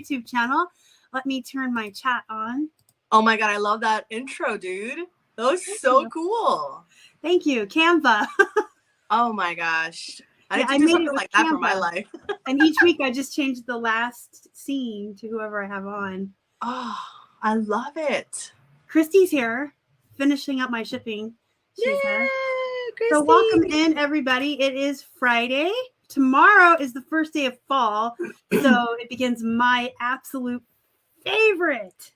YouTube channel. Let me turn my chat on. Oh my God, I love that intro, dude. That was so cool. Thank you. Canva. Oh my gosh. I need to I do made something it with like that Canva. for my life. And each week I just changed the last scene to whoever I have on. Oh, I love it. Christy's here, finishing up my shipping. She's here. Christy. So welcome in, everybody. It is Friday. Tomorrow is the first day of fall. So it begins my absolute favorite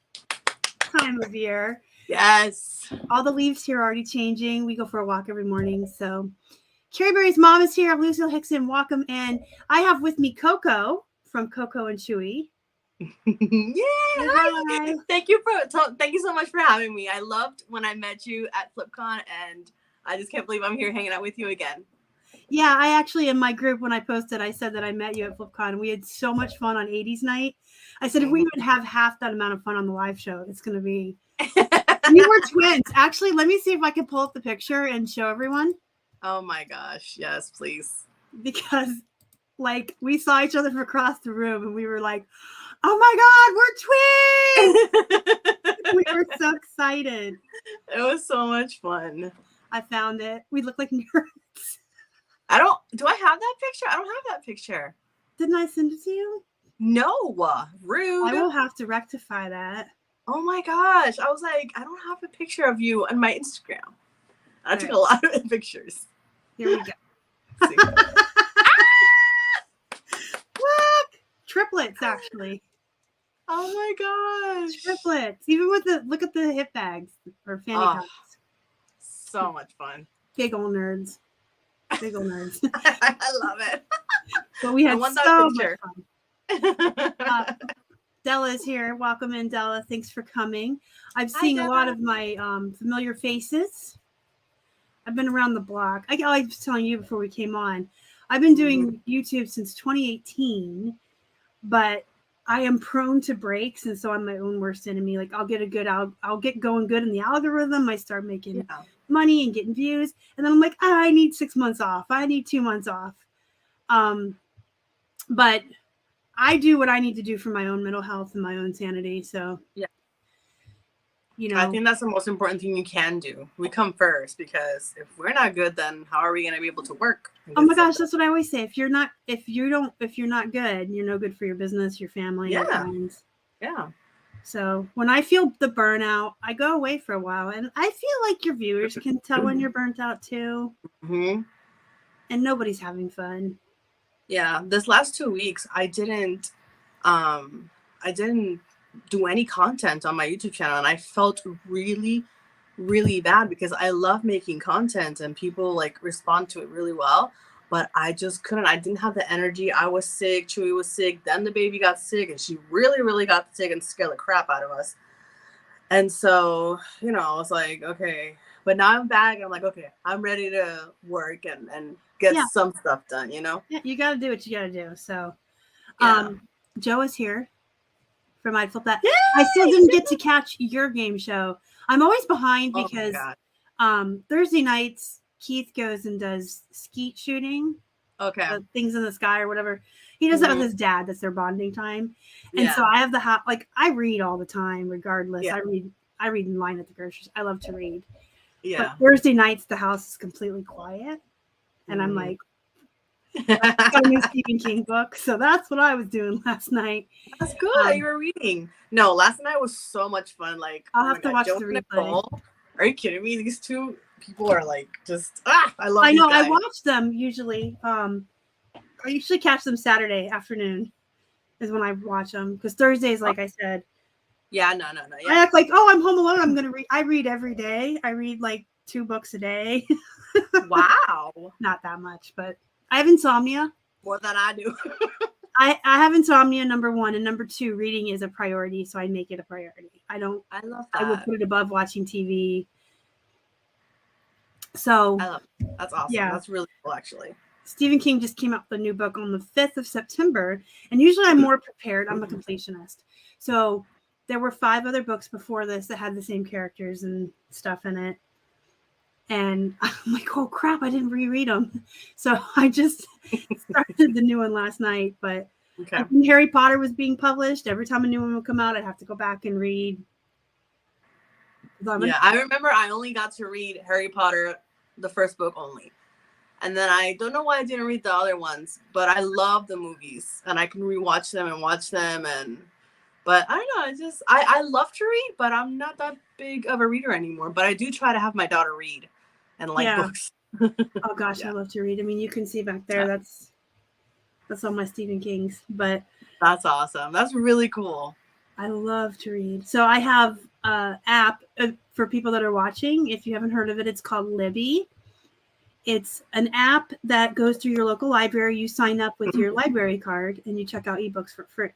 time of year. Yes. All the leaves here are already changing. We go for a walk every morning. So Carrie Berry's mom is here. Lucille Hickson, welcome in. I have with me Koko from Koko and Chewy. Hi. Thank you so much for having me. I loved when I met you at FlipCon, and I just can't believe I'm here hanging out with you again. Yeah, I actually, in my group, when I posted, I said that I met you at FlipCon. We had so much fun on 80s night. I said, if we would have half that amount of fun on the live show, it's going to be... We were twins. Actually, let me see if I can pull up the picture and show everyone. Oh my gosh. Yes, please. Because, like, we saw each other from across the room, and we were like, oh my God, we're twins! We were so excited. It was so much fun. I found it. We look like nerds. Do I have that picture? I don't have that picture. Didn't I send it to you? No. Rude. I will have to rectify that. Oh my gosh. I was like, I don't have a picture of you on my Instagram. I took a lot of pictures. Here we go. Look! Triplets, actually. Oh my gosh. Triplets. Even with look at the hip bags or fanny packs. So much fun. Big old nerds. I love it. But we had so much fun. Della's here. Welcome in, Della. Thanks for coming. I've seen a lot of my familiar faces. I've been around the block. I was telling you before we came on. I've been doing YouTube since 2018, but I am prone to breaks, and so I'm my own worst enemy. Like I'll get going good in the algorithm. I start making money and getting views, and then I'm like, I need 6 months off. I need 2 months off. But I do what I need to do for my own mental health and my own sanity. So I think that's the most important thing you can do. We come first, because if we're not good, then how are we going to be able to work? Oh my gosh, that's what I always say. If you're not good, you're no good for your business, your family, your friends. Yeah. So when I feel the burnout, I go away for a while, and I feel like your viewers can tell when you're burnt out too. Mm-hmm. And nobody's having fun. Yeah, this last 2 weeks, I didn't do any content on my YouTube channel, and I felt really, really bad, because I love making content and people like respond to it really well, but I just couldn't. I didn't have the energy. I was sick. Chewy was sick. Then the baby got sick, and she really, really got sick and scared the crap out of us. And so, I was like, okay, but now I'm back. I'm like, okay, I'm ready to work and get some stuff done, Yeah, you got to do what you got to do. So, Joe is here from I'd Flip That. Yay! I still didn't get to catch your game show. I'm always behind because Thursday nights, Keith goes and does skeet shooting. Okay. Things in the sky or whatever. He does that with his dad. That's their bonding time. And so I have I read all the time, regardless. Yeah. I read in line at the groceries. I love to read. Yeah. But Thursday nights, the house is completely quiet. And I'm like, I got a new Stephen King book. So that's what I was doing last night. That's good. You were reading. No, last night was so much fun. Like, I'll have to watch the replay. Are you kidding me? These two people are like just I love. I know. I watch them usually. I usually catch them Saturday afternoon is when I watch them, because Thursdays, like I said. Yeah, no. Yeah. I act like, I'm home alone. I'm gonna read. I read every day. I read like 2 books a day. Wow. Not that much, but I have insomnia. More than I do. I have insomnia, number 1, and number 2, reading is a priority, so I make it a priority. I love that. I will put it above watching TV. So I love it. That's awesome. Yeah. That's really cool, actually. Stephen King just came out with a new book on the 5th of September, and usually I'm more prepared. I'm a completionist. So there were 5 other books before this that had the same characters and stuff in it. And I'm like, oh crap, I didn't reread them. So I just started the new one last night. But Okay. Like when Harry Potter was being published, every time a new one would come out, I'd have to go back and read. Yeah, I remember I only got to read Harry Potter, the first book only. And then I don't know why I didn't read the other ones, but I love the movies and I can rewatch them and watch them. But I don't know, I love to read, but I'm not that big of a reader anymore. But I do try to have my daughter read and like books. Oh gosh, Yeah. I love to read. I mean, you can see back there, that's all my Stephen King's, but that's awesome. That's really cool. I love to read. So I have an app for people that are watching. If you haven't heard of it, it's called Libby. It's an app that goes through your local library. You sign up with your library card and you check out ebooks for free.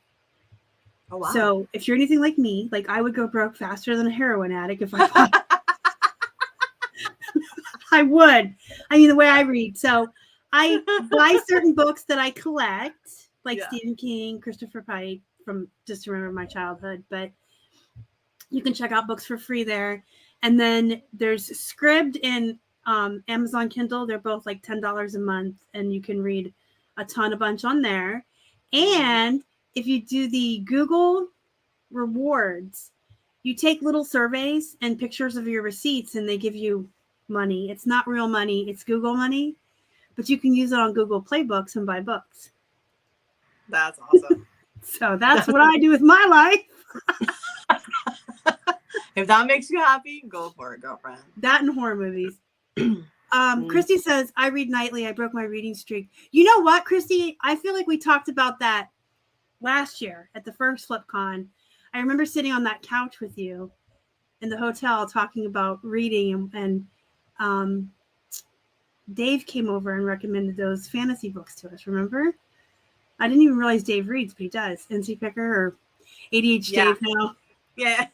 Oh, wow. So if you're anything like me, like I would go broke faster than a heroin addict if I thought. I would. I mean, the way I read. So I buy certain books that I collect, like Stephen King, Christopher Pike, from just to remember my childhood. But you can check out books for free there. And then there's Scribd and Amazon Kindle. They're both like $10 a month, and you can read a bunch on there. And if you do the Google rewards, you take little surveys and pictures of your receipts, and they give you money. It's not real money. It's Google money, but you can use it on Google Play Books and buy books. That's awesome. So that's what I do with my life. If that makes you happy, go for it, girlfriend. That and horror movies. Christy says, I read nightly. I broke my reading streak. You know what, Christy? I feel like we talked about that last year at the first FlipCon. I remember sitting on that couch with you in the hotel talking about reading, and Dave came over and recommended those fantasy books to us, remember? I didn't even realize Dave reads, but he does. NC Picker or ADH Dave now. Yeah,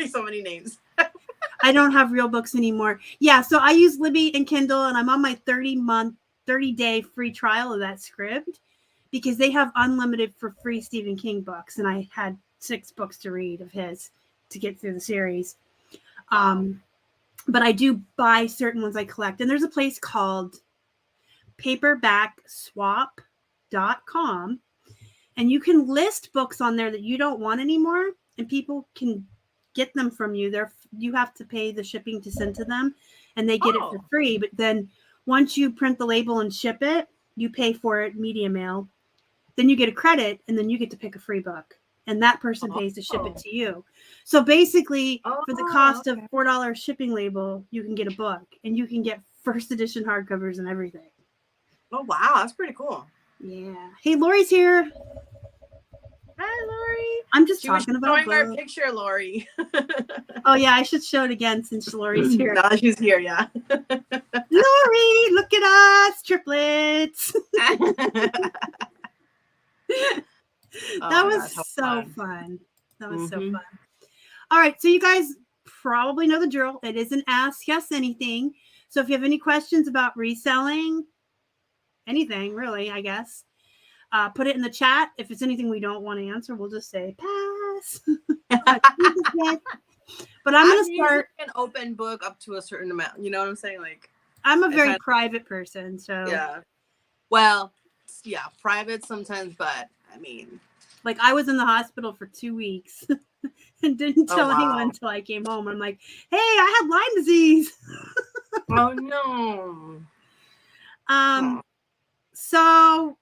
so many names. I don't have real books anymore. Yeah, so I use Libby and Kindle, and I'm on my 30-day free trial of that Scribd because they have unlimited for free Stephen King books, and I had 6 books to read of his to get through the series. But I do buy certain ones I collect, and there's a place called paperbackswap.com, and you can list books on there that you don't want anymore, and people can get them from you. You have to pay the shipping to send to them, and they get it for free. But then once you print the label and ship it, you pay for it media mail. Then you get a credit, and then you get to pick a free book, and that person pays to ship it to you. So basically, for the cost of $4 shipping label, you can get a book, and you can get first edition hardcovers and everything. Oh wow, that's pretty cool. Yeah. Hey, Lori's here. Hi, Lori. I'm just talking about our picture, Lori. Oh yeah, I should show it again since Lori's here. Now she's here, yeah. Lori, look at us, triplets. That was so fun. That was so fun. All right, so you guys probably know the drill. It is an Ask Us Anything. So if you have any questions about reselling, anything really, I guess, put it in the chat. If it's anything we don't want to answer, we'll just say pass. But I'm going to start an open book up to a certain amount. You know what I'm saying? Like, I'm a very private person, so yeah. Well, yeah, private sometimes, but I mean, like I was in the hospital for 2 weeks and didn't tell anyone until I came home. I'm like, hey, I had Lyme disease. Oh no. So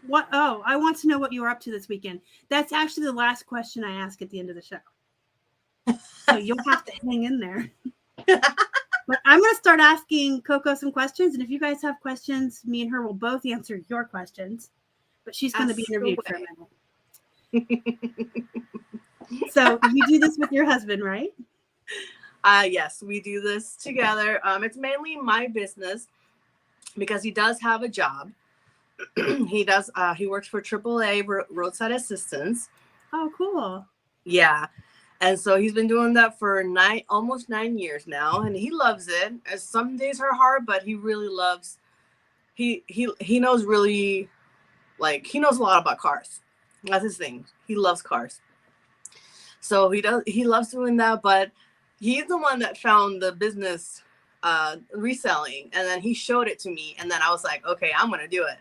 what? Oh, I want to know what you were up to this weekend. That's actually the last question I ask at the end of the show. So you'll have to hang in there. But I'm going to start asking Koko some questions. And if you guys have questions, me and her will both answer your questions. But she's going to be interviewed for a minute. So you do this with your husband, right? Yes, we do this together. It's mainly my business because he does have a job. He works for AAA roadside assistance. Oh, cool. Yeah. And so he's been doing that for almost 9 years now, and he loves it. As some days are hard, but he really loves. He knows really, like, he knows a lot about cars. That's his thing. He loves cars. So he loves doing that, but he's the one that found the business reselling, and then he showed it to me, and then I was like, okay, I'm gonna do it.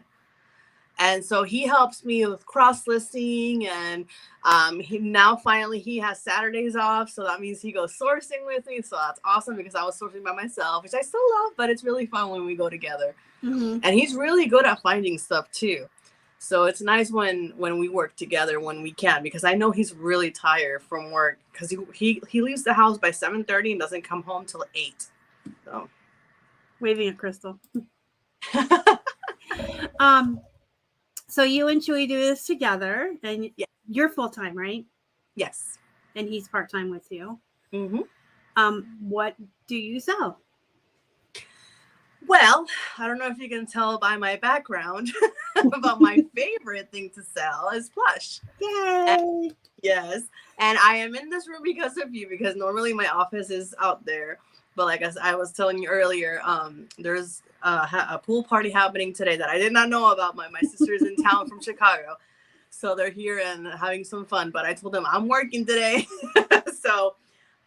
And so he helps me with cross listing, and he has Saturdays off, so that means he goes sourcing with me. So that's awesome because I was sourcing by myself, which I still love, but it's really fun when we go together. And he's really good at finding stuff too. So it's nice when we work together when we can, because I know he's really tired from work because he leaves the house by 7:30 and doesn't come home till 8. So waving at Crystal. So you and Chewy do this together, and you're full-time, right? Yes. And he's part-time with you. Mm-hmm. What do you sell? Well, I don't know if you can tell by my background, but my favorite thing to sell is Plush. Yay! Yes. And I am in this room because of you, because normally my office is out there. But like I was telling you earlier, there's a pool party happening today that I did not know about. My sister's in town from Chicago. So they're here and having some fun. But I told them I'm working today. So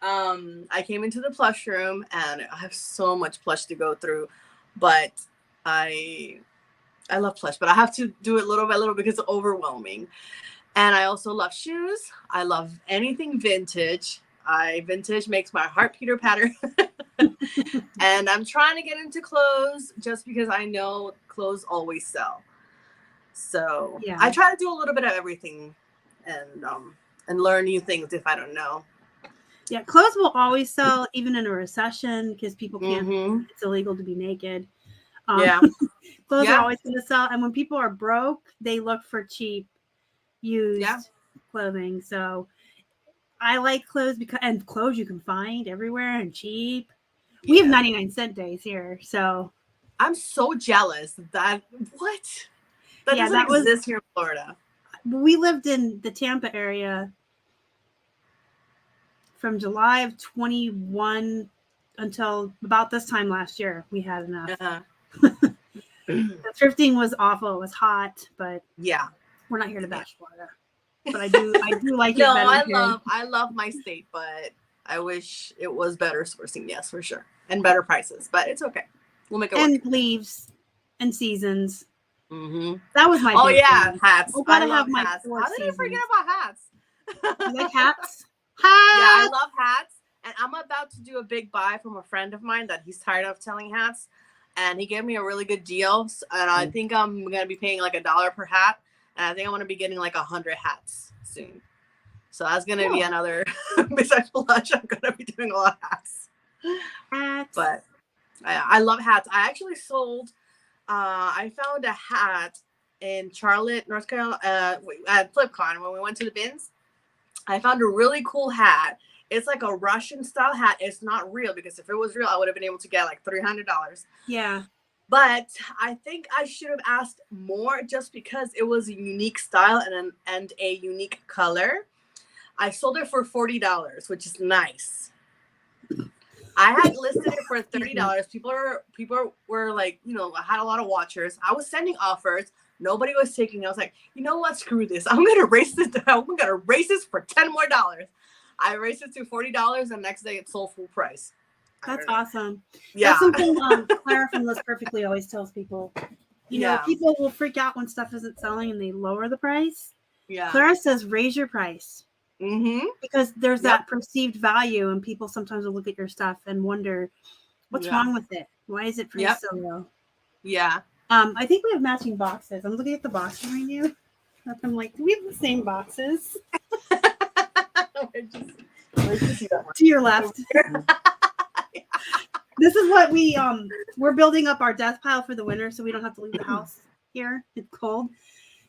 I came into the Plush room, and I have so much Plush to go through. But I love Plush, but I have to do it little by little because it's overwhelming. And I also love shoes. I love anything vintage. Vintage makes my heart Peter patter. And I'm trying to get into clothes just because I know clothes always sell. So I try to do a little bit of everything and learn new things if I don't know. Yeah, clothes will always sell, even in a recession, because people can't. It's illegal to be naked. Clothes are always going to sell, and when people are broke, they look for cheap, used clothing. So I like clothes and clothes you can find everywhere and cheap. We have 99-cent days here, so I'm so jealous that doesn't exist here in Florida. We lived in the Tampa area from July of 21 until about this time last year. We had enough. The thrifting was awful. It was hot, but we're not here to bash Florida. But I do like it. No, I love my state, but I wish it was better sourcing. Yes, for sure, and better prices. But it's okay. We'll make it work. And leaves and seasons. That was my. Oh yeah, thing. hats. I love my hats. How did I forget about hats? You like hats? Yeah, I love hats. And I'm about to do a big buy from a friend of mine that he's tired of selling hats. And he gave me a really good deal. And I think I'm going to be paying like $1 per hat. And I think I'm going to be getting like 100 hats soon. So that's going to be another, besides Plush, I'm going to be doing a lot of hats. But I love hats. I actually sold, I found a hat in Charlotte, North Carolina, at FlipCon when we went to the bins. I found a really cool hat. It's like a Russian style hat. It's not real, because if it was real, I would have been able to get like $300. Yeah. But I think I should have asked more just because it was a unique style and a unique color. I sold it for $40, which is nice. I had listed it for $30. People were like, I had a lot of watchers. I was sending offers. Nobody was taking it. I was like, you know what? Screw this. I'm going to raise this. I'm going to raise this for $10 more. I raised it to $40, and next day it sold full price. That's awesome. Yeah. That's something Clara from Lives Perfectly always tells people. You know, people will freak out when stuff isn't selling and they lower the price. Yeah. Clara says, raise your price. Because there's that perceived value, and people sometimes will look at your stuff and wonder, what's wrong with it? Why is it priced so low? Yeah. I think we have matching boxes. I'm looking at the box behind you. I'm like, do we have the same boxes? To your left. This is what we're building up our death pile for the winter, so we don't have to leave the house here. It's cold.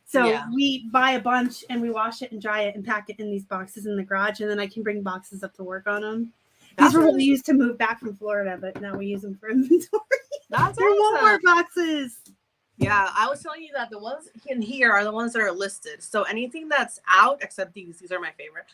So we buy a bunch and we wash it and dry it and pack it in these boxes in the garage, and then I can bring boxes up to work on them. These were what we used to move back from Florida, but now we use them for inventory. That's awesome. More boxes. Yeah, I was telling you that the ones in here are the ones that are listed. So anything that's out, except these are my favorite.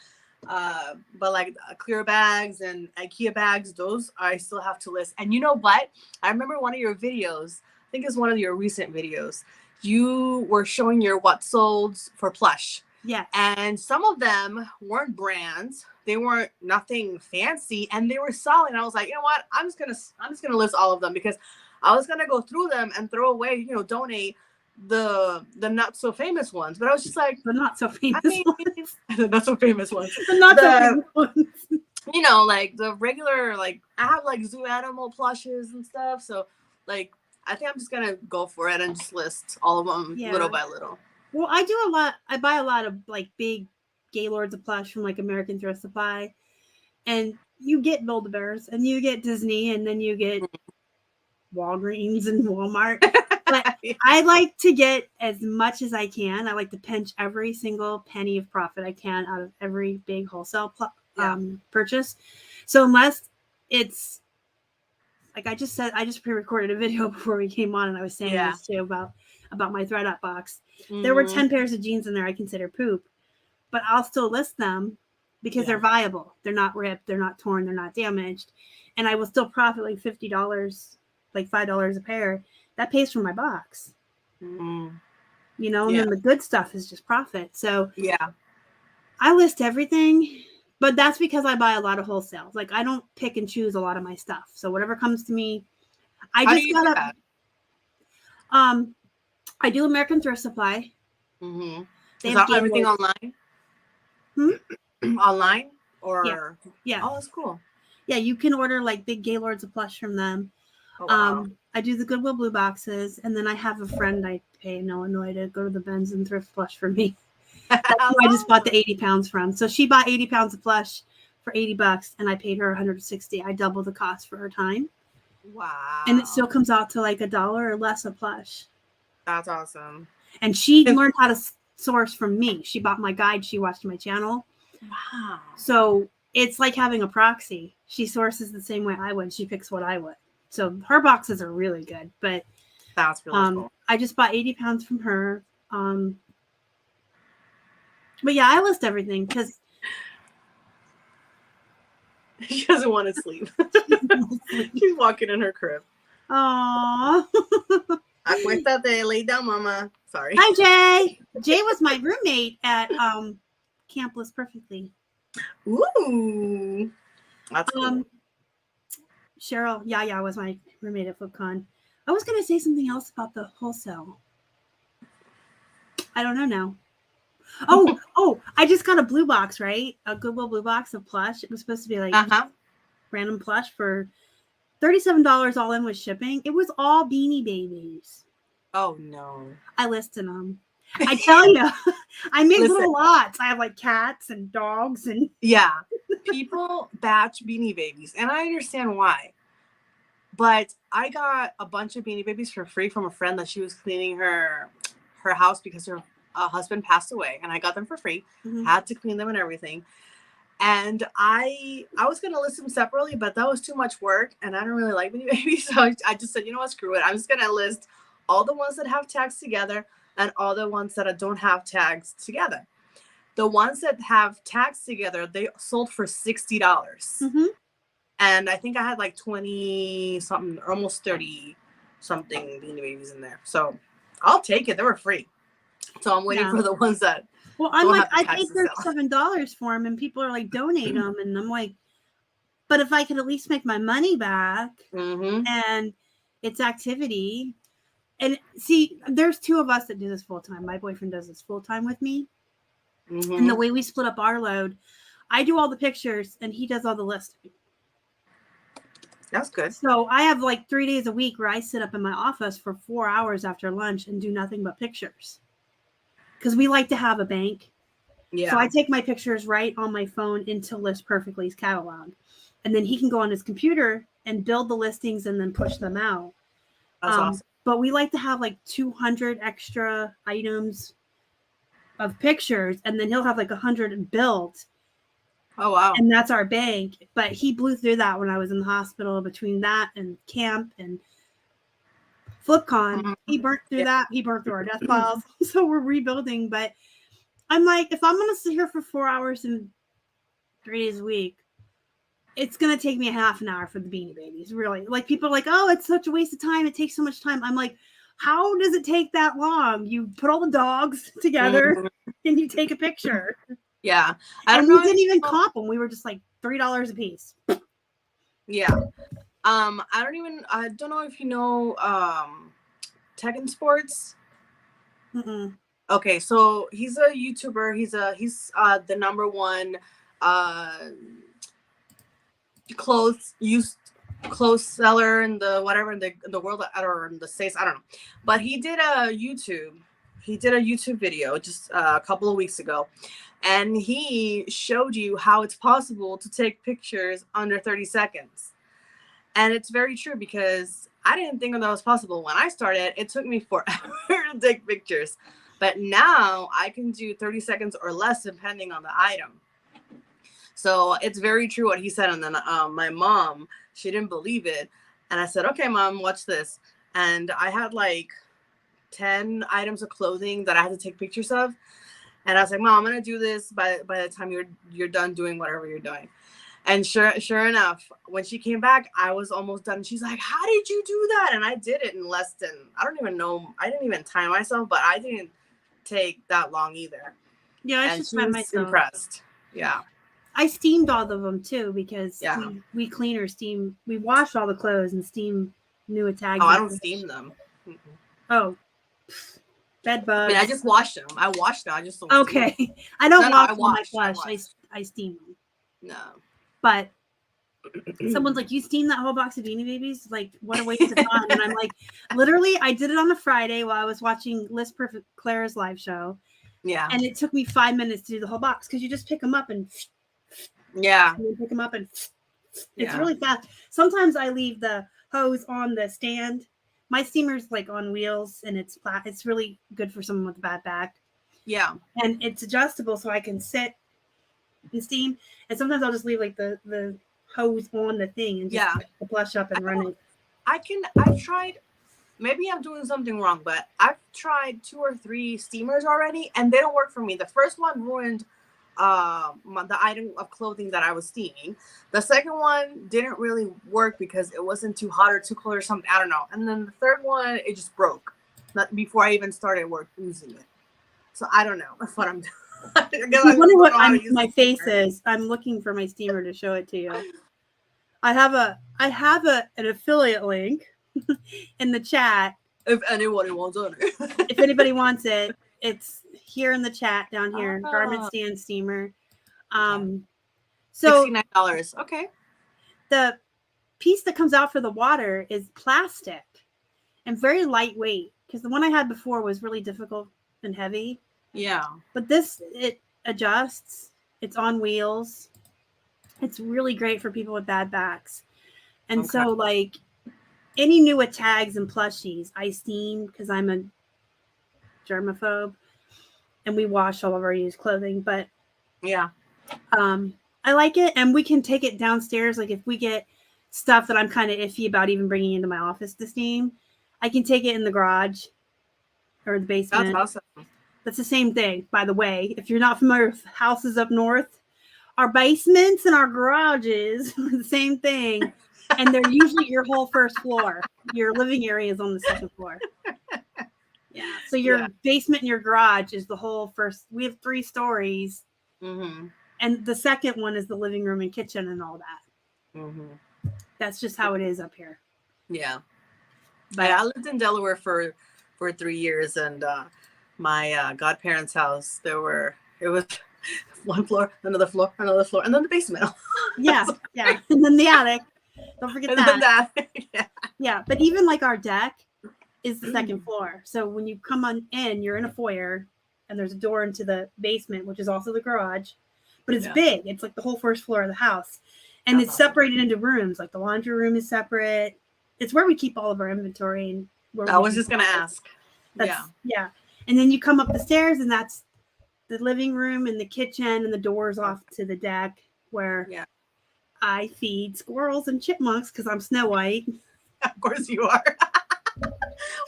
But like clear bags and IKEA bags, those I still have to list. And you know what? I remember one of your videos, I think it's one of your recent videos. You were showing your what solds for Plush. Yeah. And some of them weren't brands. They weren't nothing fancy, and they were solid. And I was like, you know what? I'm just gonna list all of them, because I was gonna go through them and throw away, donate the not so famous ones, but I was just like, the not so famous ones. The not so famous ones. The not so famous ones. You know, like the regular, like I have like zoo animal plushes and stuff. So like I think I'm just gonna go for it and just list all of them little by little. Well, I do a lot. I buy a lot of like big Gaylords of plush from like American Thrift Supply, and you get Build-A-Bears and you get Disney, and then you get Walgreens and Walmart. But I like to get as much as I can. I like to pinch every single penny of profit I can out of every big wholesale purchase. So unless it's like I just said, I just pre-recorded a video before we came on, and I was saying this too about my thread up box. There were 10 pairs of jeans in there I consider poop, but I'll still list them because they're viable. They're not ripped, they're not torn, they're not damaged, and I will still profit like $50, like $5 a pair. That pays for my box. You know, and then the good stuff is just profit. So I list everything, but that's because I buy a lot of wholesale. Like I don't pick and choose a lot of my stuff. So whatever comes to me, I do American Thrift Supply. They have everything online? Online? Or yeah. Oh, that's cool. Yeah, you can order like big Gaylords of plush from them. Oh, wow. I do the Goodwill blue boxes, and then I have a friend I pay in Illinois to go to the Benz and thrift plush for me. That's who I just bought the 80 pounds from. So she bought 80 pounds of plush for $80, and I paid her $160. I doubled the cost for her time. Wow. And it still comes out to like $1 or less a plush. That's awesome. And she learned how to source from me. She bought my guide. She watched my channel. Wow. So it's like having a proxy. She sources the same way I would. She picks what I would. So her boxes are really good. But that's really cool. I just bought 80 pounds from her. But yeah, I list everything because she doesn't want to sleep. She's walking in her crib. Aww. Acuéstate, lay down, mama. Sorry. Hi, Jay. Jay was my roommate at Camp List Perfectly. Ooh. That's cool. Cheryl Yaya was my roommate at FlipCon. I was going to say something else about the wholesale. I don't know now. Oh, I just got a blue box, right? A Goodwill blue box of plush. It was supposed to be like random plush for $37 all in with shipping. It was all Beanie Babies. Oh, no. I listed them. I tell you, I make little lots. I have like cats and dogs and people batch Beanie Babies, and I understand why. But I got a bunch of Beanie Babies for free from a friend that she was cleaning her house because her husband passed away, and I got them for free. Had to clean them and everything. And I was gonna list them separately, but that was too much work, and I don't really like Beanie Babies, so I just said, you know what, screw it. I'm just gonna list all the ones that have tags together and all the ones that don't have tags together. The ones that have tags together, they sold for $60. And I think I had like 20 something, almost 30 something Beanie Babies in there. So I'll take it. They were free. So I'm waiting for the ones that. Well, I'm like, I paid $37 for them, and people are like, donate them. And I'm like, but if I could at least make my money back and it's activity. And see, there's two of us that do this full time. My boyfriend does this full time with me. And the way we split up our load, I do all the pictures and he does all the listing. That's good. So I have like 3 days a week where I sit up in my office for 4 hours after lunch and do nothing but pictures. Because we like to have a bank. Yeah. So I take my pictures right on my phone into List Perfectly's catalog. And then he can go on his computer and build the listings and then push them out. That's awesome. But we like to have like 200 extra items of pictures, and then he'll have like 100 built. Oh, wow. And that's our bank. But he blew through that when I was in the hospital. Between that and camp and FlipCon, he burnt through that. He burnt through our death files. So we're rebuilding. But I'm like, if I'm going to sit here for 4 hours and 3 days a week, it's going to take me a half an hour for the Beanie Babies, really. Like, people are like, oh, it's such a waste of time. It takes so much time. I'm like, how does it take that long? You put all the dogs together and you take a picture. Yeah. And we didn't even comp them. We were just like $3 a piece. Yeah. I don't know if you know Tekken Sports. Mm-mm. Okay, so he's a YouTuber. He's the number one used clothes seller in the whatever in the world or in the States. I don't know. But he did a YouTube video just a couple of weeks ago, and he showed you how it's possible to take pictures under 30 seconds. And it's very true, because I didn't think that was possible when I started. It took me forever to take pictures. But now I can do 30 seconds or less depending on the item. So it's very true what he said. And then my mom, she didn't believe it. And I said, okay, Mom, watch this. And I had like 10 items of clothing that I had to take pictures of. And I was like, Mom, I'm going to do this by the time you're done doing whatever you're doing. And sure enough, when she came back, I was almost done. She's like, how did you do that? And I did it in less than, I don't even know. I didn't even time myself, but I didn't take that long either. Yeah, I should time myself. Impressed. Yeah. I steamed all of them too, because we clean or steam. We wash all the clothes and steam new tags. Oh, I don't steam them. Mm-mm. Oh, bed bugs. I mean, I just wash them. I wash them. I just don't. Okay. I don't wash them. I steam them. No. But someone's like, you steam that whole box of Beanie Babies? Like, what a waste of time. And I'm like, literally, I did it on a Friday while I was watching Liz Perfect Claire's live show. Yeah. And it took me 5 minutes to do the whole box, because you just pick them up and pick them up and it's really fast. Sometimes I leave the hose on the stand. My steamer's like on wheels, and it's really good for someone with a bad back. Yeah. And it's adjustable, so I can sit and steam. And sometimes I'll just leave like the hose on the thing and just pick the Plush up and run it. I've tried, maybe I'm doing something wrong, but I've tried 2 or 3 steamers already, and they don't work for me. The first one ruined the item of clothing that I was steaming. The second one didn't really work because it wasn't too hot or too cold or something. I don't know. And then the third one, it just broke before I even started using it. So I don't know. That's what I'm doing. I wonder what my face is. I'm looking for my steamer to show it to you. I have an affiliate link in the chat. If anybody wants it. If anybody wants it, it's here in the chat down here. Garment stand steamer. So $69. Okay. The piece that comes out for the water is plastic and very lightweight, because the one I had before was really difficult and heavy. Yeah. But this, it adjusts. It's on wheels. It's really great for people with bad backs. And so, like, any new tags and plushies, I steam because I'm a germaphobe, and we wash all of our used clothing. But I like it, and we can take it downstairs. Like, if we get stuff that I'm kind of iffy about even bringing into my office to steam, I can take it in the garage or the basement. That's awesome. That's the same thing, by the way. If you're not familiar with houses up north, our basements and our garages are the same thing. And they're usually your whole first floor. Your living area is on the second floor. Yeah. So your basement and your garage is the whole first. We have 3 stories. Mm-hmm. And the second one is the living room and kitchen and all that. Mm-hmm. That's just how it is up here. Yeah. But I lived in Delaware for 3 years, and my godparents' house, it was one floor, another floor, and then the basement. Yeah. And then the attic. Don't forget that. Yeah. But even like our deck is the second floor. So when you come on in, you're in a foyer, and there's a door into the basement, which is also the garage. But it's big. It's like the whole first floor of the house. And it's separated into rooms. Like the laundry room is separate. It's where we keep all of our inventory. And where I was just going to ask. Yeah. And then you come up the stairs, and that's the living room and the kitchen, and the doors off to the deck where I feed squirrels and chipmunks because I'm Snow White. Of course you are.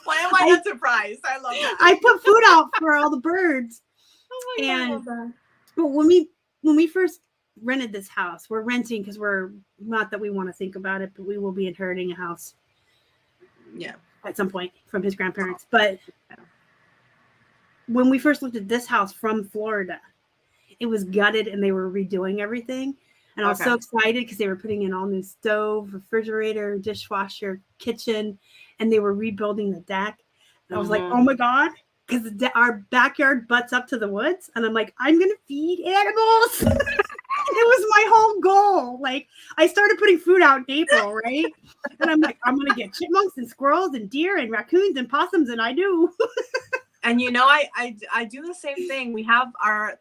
Why am I not surprised? I love that. I put food out for all the birds. Oh my God, I love that. But when we first rented this house, we're renting because we're not that we want to think about it, but we will be inheriting a house. Yeah. At some point from his grandparents. But when we first looked at this house from Florida, it was gutted and they were redoing everything. And I was so excited because they were putting in all new stove, refrigerator, dishwasher, kitchen, and they were rebuilding the deck. And I was like, oh my God, because our backyard butts up to the woods, and I'm like, I'm gonna feed animals. It was my whole goal. Like, I started putting food out in April, right? And I'm like, I'm gonna get chipmunks and squirrels and deer and raccoons and possums, and I do. And you know, I do the same thing. We have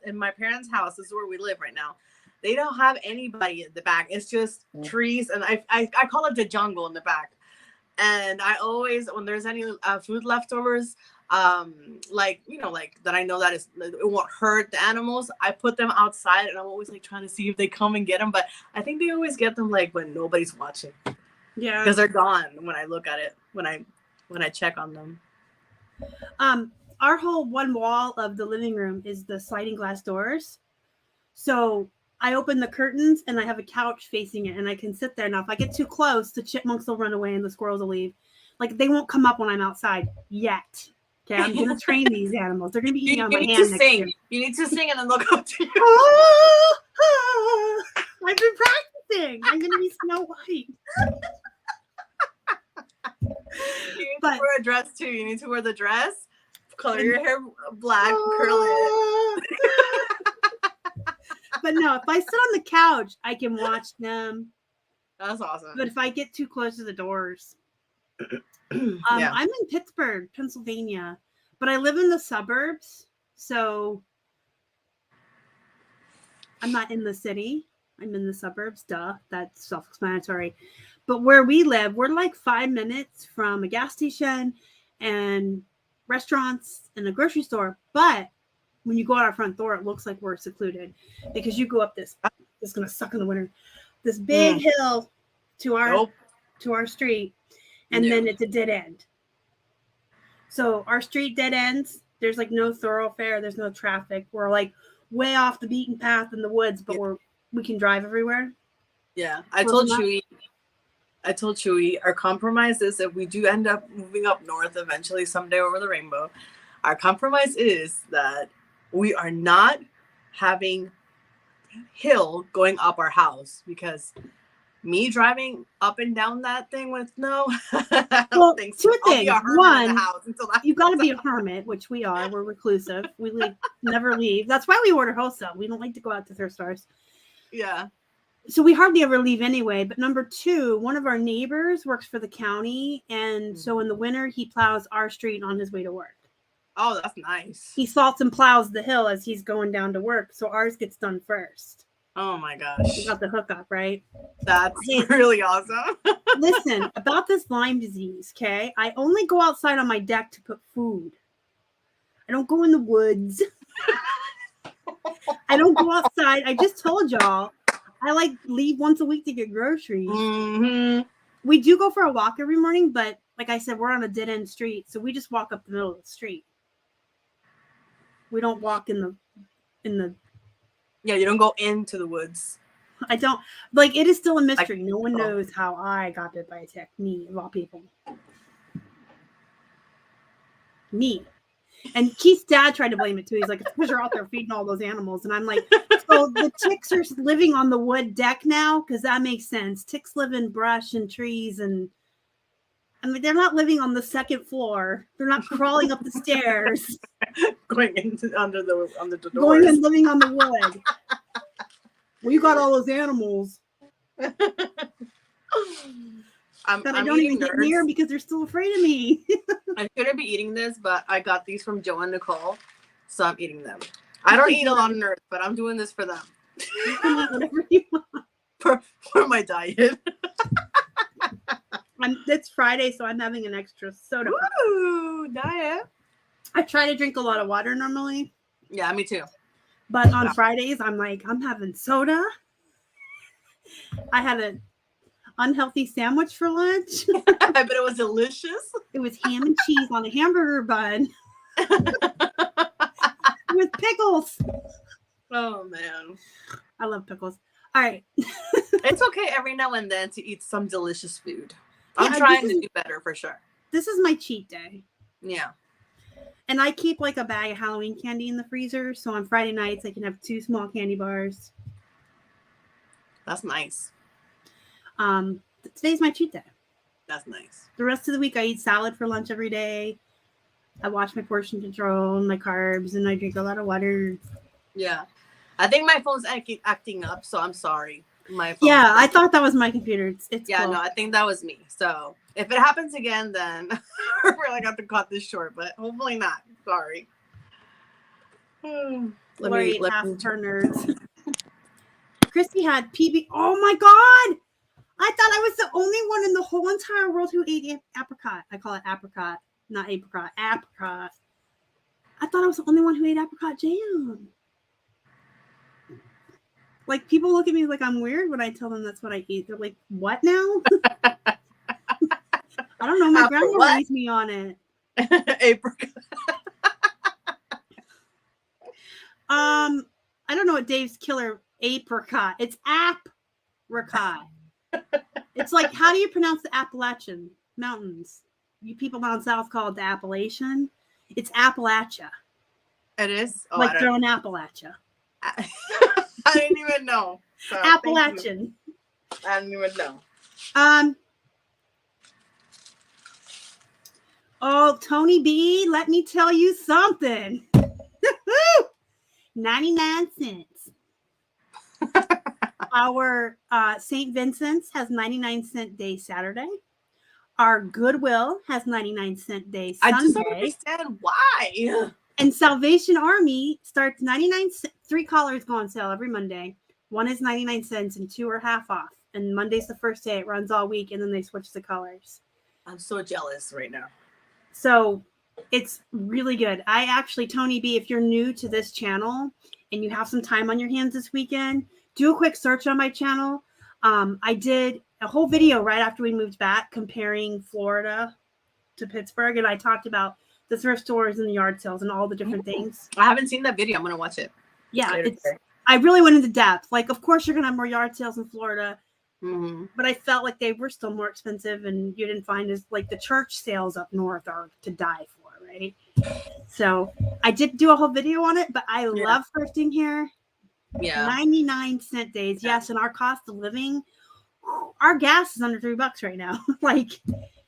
in my parents' house, this is where we live right now. They don't have anybody in the back. It's just trees, and I call it the jungle in the back. And I always, when there's any food leftovers, like, you know, like that I know that it won't hurt the animals, I put them outside, and I'm always like trying to see if they come and get them. But I think they always get them like when nobody's watching. Yeah, because they're gone when I look at it, when I check on them. Our whole one wall of the living room is the sliding glass doors. So I open the curtains and I have a couch facing it, and I can sit there. Now, if I get too close, the chipmunks will run away and the squirrels will leave. Like, they won't come up when I'm outside yet. Okay, I'm going to train these animals. They're going to be eating on my hand next year. You need to sing, and then they'll come to you. I've been practicing. I'm going to be Snow White. You need to wear a dress, too. You need to wear the dress, color your hair black, curl it. But no, if I sit on the couch, I can watch them. That's awesome. But if I get too close to the doors, yeah. I'm in Pittsburgh, Pennsylvania, but I live in the suburbs, so I'm not in the city. I'm in the suburbs. Duh, that's self-explanatory. But where we live, we're like 5 minutes from a gas station and restaurants and a grocery store. But when you go out our front door, it looks like we're secluded because you go up this. It's gonna suck in the winter. This big hill to our street, and then it's a dead end. So our street dead ends. There's like no thoroughfare. There's no traffic. We're like way off the beaten path in the woods, but we can drive everywhere. Yeah, I told Chewy our compromise is if we do end up moving up north eventually someday over the rainbow, our compromise is that we are not having hill going up our house, because me driving up and down that thing with snow, I don't think so. Two things. One, you got to be a hermit, which we are. We're reclusive. We never leave. That's why we order wholesale. We don't like to go out to thrift stores. Yeah. So we hardly ever leave anyway. But number two, one of our neighbors works for the county. And so in the winter, he plows our street on his way to work. Oh, that's nice. He salts and plows the hill as he's going down to work. So ours gets done first. Oh my gosh. You got the hookup, right? That's really awesome. Listen, about this Lyme disease, okay? I only go outside on my deck to put food. I don't go in the woods. I don't go outside. I just told y'all, I leave once a week to get groceries. Mm-hmm. We do go for a walk every morning, but like I said, we're on a dead end street, so we just walk up the middle of the street. We don't walk in the. Yeah, you don't go into the woods. I don't it is still a mystery. No one knows how I got bit by a tick. Me, of all people. Me. And Keith's dad tried to blame it too. He's like, it's because you're out there feeding all those animals. And I'm like, so the ticks are living on the wood deck now? Because that makes sense. Ticks live in brush and trees, and I mean, they're not living on the second floor. They're not crawling up the stairs. Going into under the doors. Going and living on the wood. Well, you got all those animals. I don't even get near because they're still afraid of me. I shouldn't be eating this, but I got these from Joe and Nicole, so I'm eating them. I don't eat a lot of nerds, but I'm doing this for them. You can eat whatever you want. For my diet. It's Friday, so I'm having an extra soda. Ooh, diet. I try to drink a lot of water normally. Yeah, me too. But on Fridays, I'm having soda. I had an unhealthy sandwich for lunch. I bet it was delicious. It was ham and cheese on a hamburger bun. With pickles. Oh, man. I love pickles. All right. It's okay every now and then to eat some delicious food. I'm trying to do better for sure. This is my cheat day. Yeah. And I keep a bag of Halloween candy in the freezer. So on Friday nights, I can have 2 small candy bars. That's nice. Today's my cheat day. That's nice. The rest of the week, I eat salad for lunch every day. I watch my portion control and my carbs, and I drink a lot of water. Yeah. I think my phone's acting up, so I'm sorry. Yeah, I thought that was my computer. It's yeah, cool. no, I think that was me. So if it happens again, then we're really going to cut this short, but hopefully not. Sorry. Let me her nerds. Christy had PB. Oh my god! I thought I was the only one in the whole entire world who ate apricot. I call it apricot, not apricot. Apricot. I thought I was the only one who ate apricot jam. Like, people look at me like I'm weird when I tell them that's what I eat. They're like, what now? I don't know. My grandma raised me on it. Apricot. I don't know what Dave's killer apricot. It's apricot. It's like, how do you pronounce the Appalachian Mountains? You people down south call it the Appalachian. It's Appalachia. It is? Oh, like throwing Appalachia. I didn't even know. So Appalachian. I didn't even know. Oh, Tony B, let me tell you something. 99 cents. Our St. Vincent's has 99-cent day Saturday. Our Goodwill has 99-cent day Sunday. I just don't understand why. And Salvation Army starts 99 cents. 3 collars go on sale every Monday. 1 is 99 cents and 2 are half off. And Monday's the first day. It runs all week, and then they switch the colors. I'm so jealous right now. So it's really good. I actually, Tony B, if you're new to this channel and you have some time on your hands this weekend, do a quick search on my channel. I did a whole video right after we moved back comparing Florida to Pittsburgh, and I talked about the thrift stores and the yard sales and all the different things. I haven't seen that video. I'm going to watch it. Yeah, I really went into depth. Like, of course, you're going to have more yard sales in Florida, but I felt like they were still more expensive, and you didn't find as, like, the church sales up north are to die for, right? So I did do a whole video on it, but I love thrifting here. Yeah. 99-cent days. Yes, and our cost of living, our gas is under $3 right now. Like,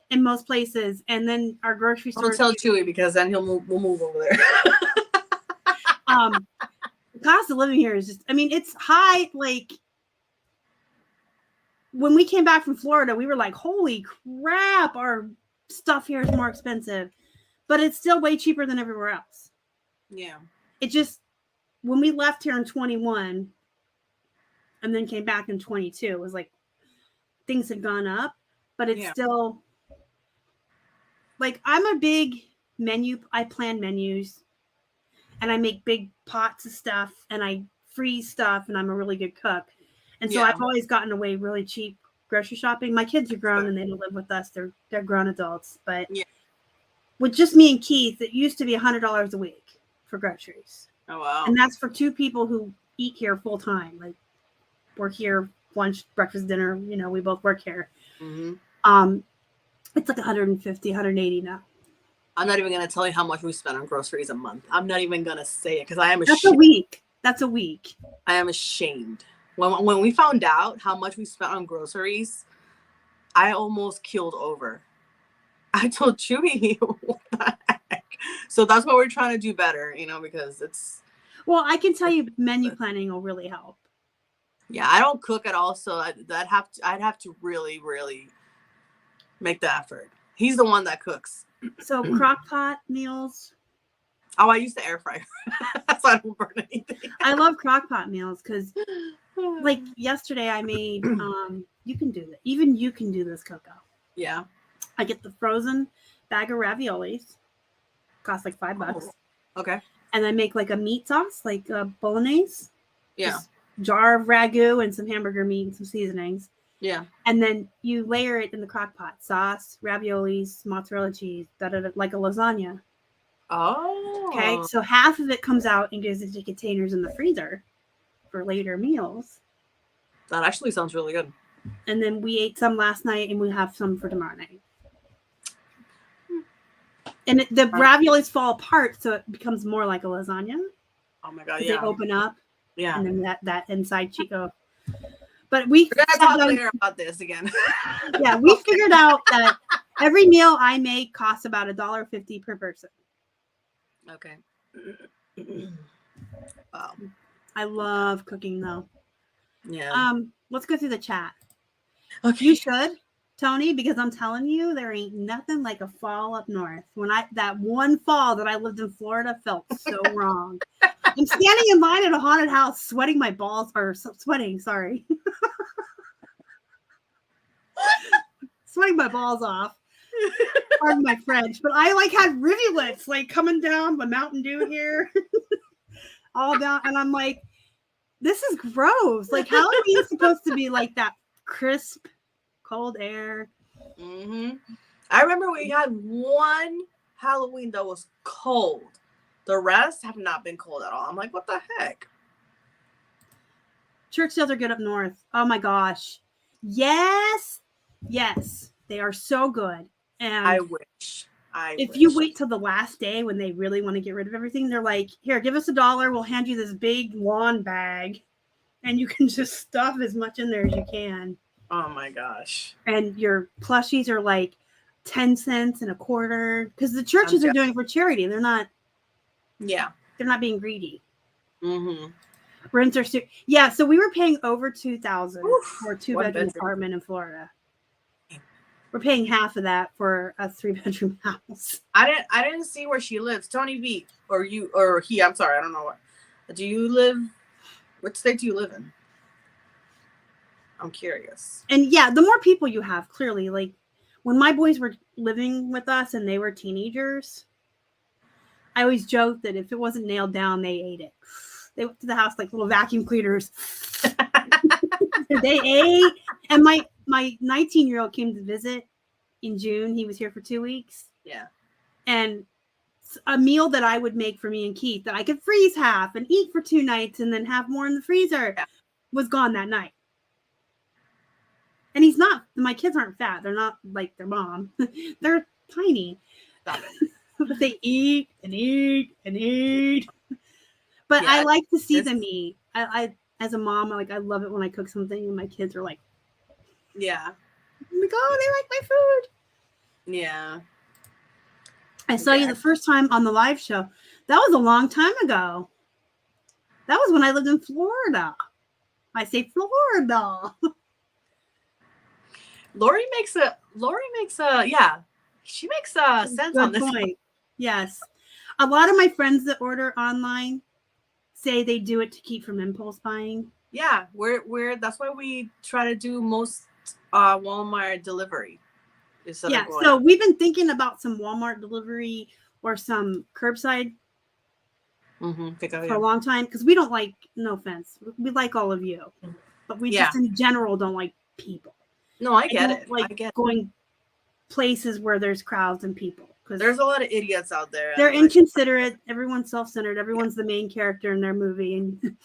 in most places, and then our grocery store. Don't tell Chewy, because then we'll move over there. The cost of living here is just, I mean, it's high. Like, when we came back from Florida, we were like, holy crap, our stuff here is more expensive, but it's still way cheaper than everywhere else. Yeah. It just, when we left here in 21 and then came back in 22, it was like things had gone up, but it's still, like, I'm a big I plan menus, and I make big pots of stuff, and I freeze stuff, and I'm a really good cook. And so I've always gotten away really cheap grocery shopping. My kids are grown and they don't live with us. They're grown adults. But with just me and Keith, it used to be $100 a week for groceries. Oh, wow. And that's for 2 people who eat here full time. Like, we're here lunch, breakfast, dinner. You know, we both work here. Mm-hmm. It's like 150, 180 now. I'm not even going to tell you how much we spend on groceries a month. I'm not even going to say it because I am ashamed. That's a week. I am ashamed. When we found out how much we spent on groceries, I almost keeled over. I told Chewy, what the heck? So that's what we're trying to do better, you know, because it's. Well, I can tell you menu planning will really help. Yeah, I don't cook at all, so I'd have to really, really make the effort. He's the one that cooks. So crock pot meals. Oh, I use the air fryer. So I don't burn anything. I love crock pot meals because, like, yesterday I made, you can do that. Even you can do this, Koko. Yeah. I get the frozen bag of raviolis. Cost like $5. Oh, okay. And I make like a meat sauce, like bolognese. Yeah. Just jar of ragu and some hamburger meat and some seasonings. Yeah. And then you layer it in the crock pot. Sauce, raviolis, mozzarella cheese, like a lasagna. Oh. Okay. So half of it comes out and goes into containers in the freezer for later meals. That actually sounds really good. And then we ate some last night and we have some for tomorrow night. And the raviolis fall apart, so it becomes more like a lasagna. Oh my God, yeah. They open up. Yeah. And then that inside Chico. But we're going to talk later about this again. Yeah, we figured out that every meal I make costs about $1.50 per person. Okay. Wow. I love cooking though. Yeah. Let's go through the chat. Okay. You should, Tony, because I'm telling you, there ain't nothing like a fall up north. That one fall that I lived in Florida felt so wrong. I'm standing in line at a haunted house, sweating my balls, sorry. Sweating my balls off. Pardon my French, but I had rivulets coming down the Mountain Dew here, all down, and I'm like, this is gross. Halloween's supposed to be like that crisp, cold air. Mm-hmm. I remember we had one Halloween that was cold. The rest have not been cold at all. I'm like, what the heck? Church sales are good up north. Oh my gosh. Yes. They are so good. And I wish. If you wait till the last day when they really want to get rid of everything, they're like, here, give us $1. We'll hand you this big lawn bag. And you can just stuff as much in there as you can. Oh my gosh. And your plushies are like 10 cents and a quarter. Because the churches are doing it for charity. They're not. Yeah. They're not being greedy. Mm-hmm. Rents are so we were paying over $2,000 for a 2-bedroom apartment in Florida. We're paying half of that for a 3-bedroom house. I didn't see where she lives. Tony B or you or he. I'm sorry, I don't know what. Do you live? What state do you live in? I'm curious. And yeah, the more people you have, clearly, when my boys were living with us and they were teenagers, I always joked that if it wasn't nailed down, they ate it. They went to the house like little vacuum cleaners. They ate. And my 19-year-old came to visit in June. He was here for 2 weeks. Yeah. And a meal that I would make for me and Keith that I could freeze half and eat for 2 nights and then have more in the freezer was gone that night. And my kids aren't fat. They're not like their mom. They're tiny. Stop it. But they eat and eat and eat. But I like to see them eat. I as a mom, I love it when I cook something and my kids are like, yeah. I'm like, oh, they like my food. Yeah. I saw you the first time on the live show. That was a long time ago. That was when I lived in Florida. I say Florida. Lori makes she makes sense on this point. Yes. A lot of my friends that order online say they do it to keep from impulse buying. Yeah, we're that's why we try to do most Walmart delivery. So we've been thinking about some Walmart delivery or some curbside for a long time because we don't like, no offense, we like all of you, but we just in general don't like people. No, I get it. I get going places where there's crowds and people. Because there's a lot of idiots out there. They're inconsiderate. Everyone's self-centered. Everyone's the main character in their movie. And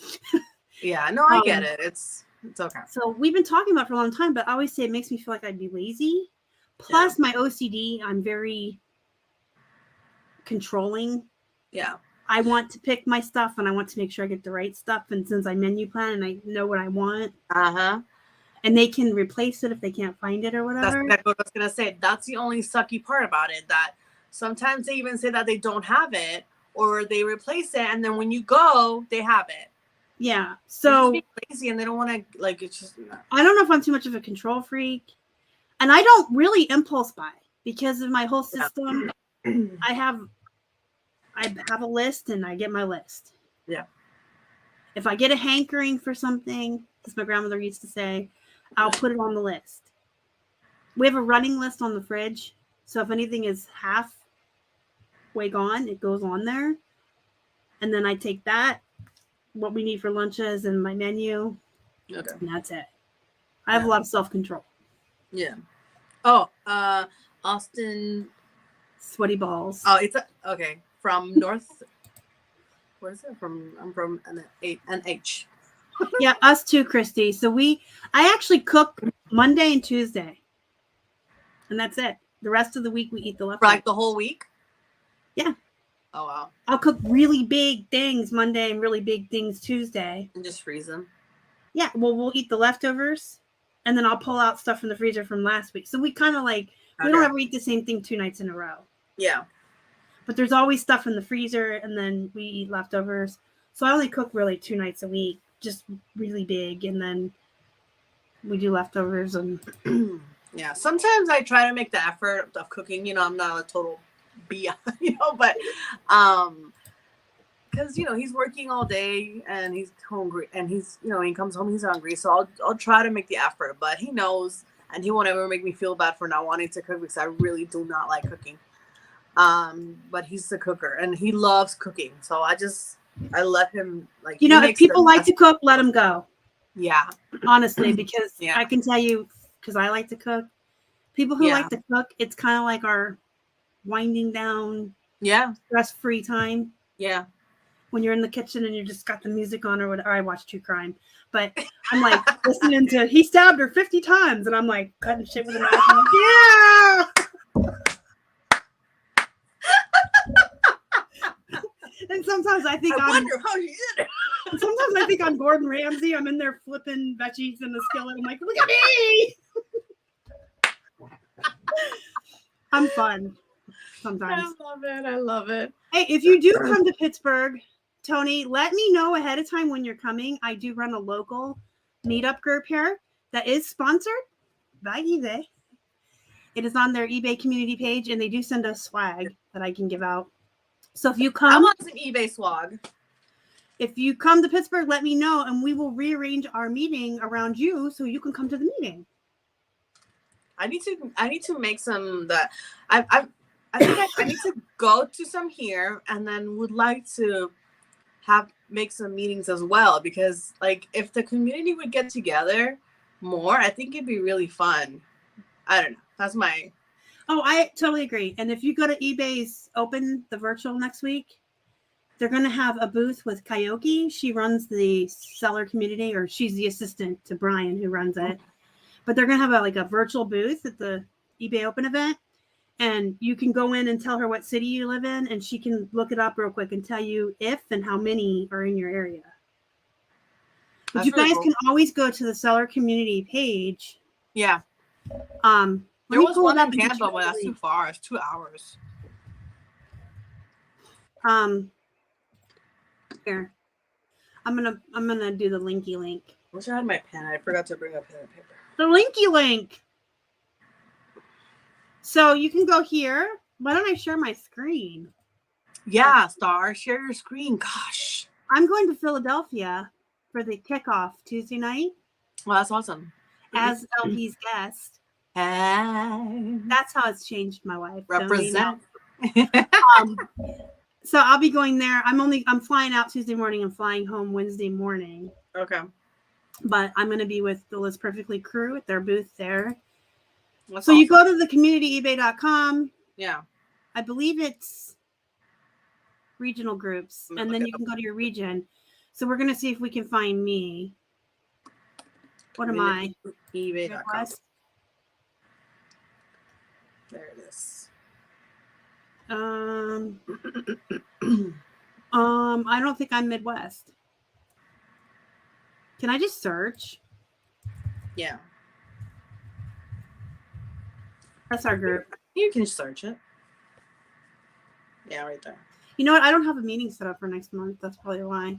yeah, no, I get it. It's okay. So we've been talking about it for a long time, but I always say it makes me feel like I'd be lazy. Plus my OCD, I'm very controlling. Yeah. I want to pick my stuff and I want to make sure I get the right stuff. And since I menu plan and I know what I want. And they can replace it if they can't find it or whatever. That's what I was going to say. That's the only sucky part about it, that sometimes they even say that they don't have it or they replace it. And then when you go, they have it. Yeah. So they're lazy and they don't want to, it's just. I don't know if I'm too much of a control freak. And I don't really impulse buy because of my whole system. I have a list and I get my list. Yeah. If I get a hankering for something, as my grandmother used to say, I'll put it on the list. We have a running list on the fridge. So if anything is halfway gone, it goes on there. And then I take that, what we need for lunches and my menu. Okay. And that's it. I have a lot of self-control. Yeah. Oh, Austin. Sweaty balls. Oh, it's okay. From North. Where is it? I'm from NH. Yeah, us too, Christy. So I actually cook Monday and Tuesday. And that's it. The rest of the week we eat the leftovers. For the whole week? Yeah. Oh, wow. I'll cook really big things Monday and really big things Tuesday. And just freeze them? Yeah, well, we'll eat the leftovers. And then I'll pull out stuff from the freezer from last week. So we kind of we don't ever eat the same thing 2 nights in a row. Yeah. But there's always stuff in the freezer, and then we eat leftovers. So I only cook really 2 nights a week, just really big, and then we do leftovers. And yeah, sometimes I try to make the effort of cooking. I'm not a total BS, but because he's working all day and he's hungry, and he's he comes home, he's hungry. So I'll try to make the effort, but he knows, and he won't ever make me feel bad for not wanting to cook because I really do not like cooking. But he's the cooker and he loves cooking, so I let him, like, if people like to cook, let him go. Yeah, honestly, because I can tell you, because I like to cook, people who like to cook, it's kind of like our winding down, stress-free time. Yeah, when you're in the kitchen and you just got the music on or whatever. I watch true crime, but I'm like listening to he stabbed her 50 times, and I'm like cutting shit with a knife. Yeah. And sometimes I think I wonder how she did it. Sometimes I think I'm Gordon Ramsay. I'm in there flipping veggies in the skillet. I'm like, look at me. I'm fun sometimes. I love it. Hey, if you do come to Pittsburgh, Tony, let me know ahead of time when you're coming. I do run a local meetup group here that is sponsored by eBay. It is on their eBay community page, and they do send us swag that I can give out. So if you come, I want some eBay swag. If you come to Pittsburgh, let me know, and we will rearrange our meeting around you so you can come to the meeting. I need to make some that I think I need to go to some here, and then would like to make some meetings as well, because like if the community would get together more, I think it'd be really fun. I don't know. That's my. Oh, I totally agree. And if you go to eBay's Open, the virtual next week, they're going to have a booth with Kyoki. She runs the seller community, or she's the assistant to Brian who runs it. But they're going to have a virtual booth at the eBay Open event. And you can go in and tell her what city you live in, and she can look it up real quick and tell you if and how many are in your area. But that's you guys can always go to the seller community page. Yeah. There was one in Tampa, but that's too far. It's 2 hours. Here. I'm gonna do the linky link. I wish I had my pen. I forgot to bring a pen and paper. The linky link. So you can go here. Why don't I share my screen? Yeah, Star, share your screen. Gosh. I'm going to Philadelphia for the kickoff Tuesday night. Well, that's awesome. As LP's guest. Hey. That's how it's changed my life. Represent. So I'll be going there. I'm flying out Tuesday morning and flying home Wednesday morning. Okay. But I'm going to be with the Liz Perfectly crew at their booth there. That's so awesome. You go to the communityebay.com. Yeah. I believe it's regional groups. And then you can go to your region. So we're going to see if we can find me. What am I? eBay.com. There it is. I don't think I'm Midwest. Can I just search? Yeah. That's our group. You can search it. Yeah, right there. You know what? I don't have a meeting set up for next month. That's probably why.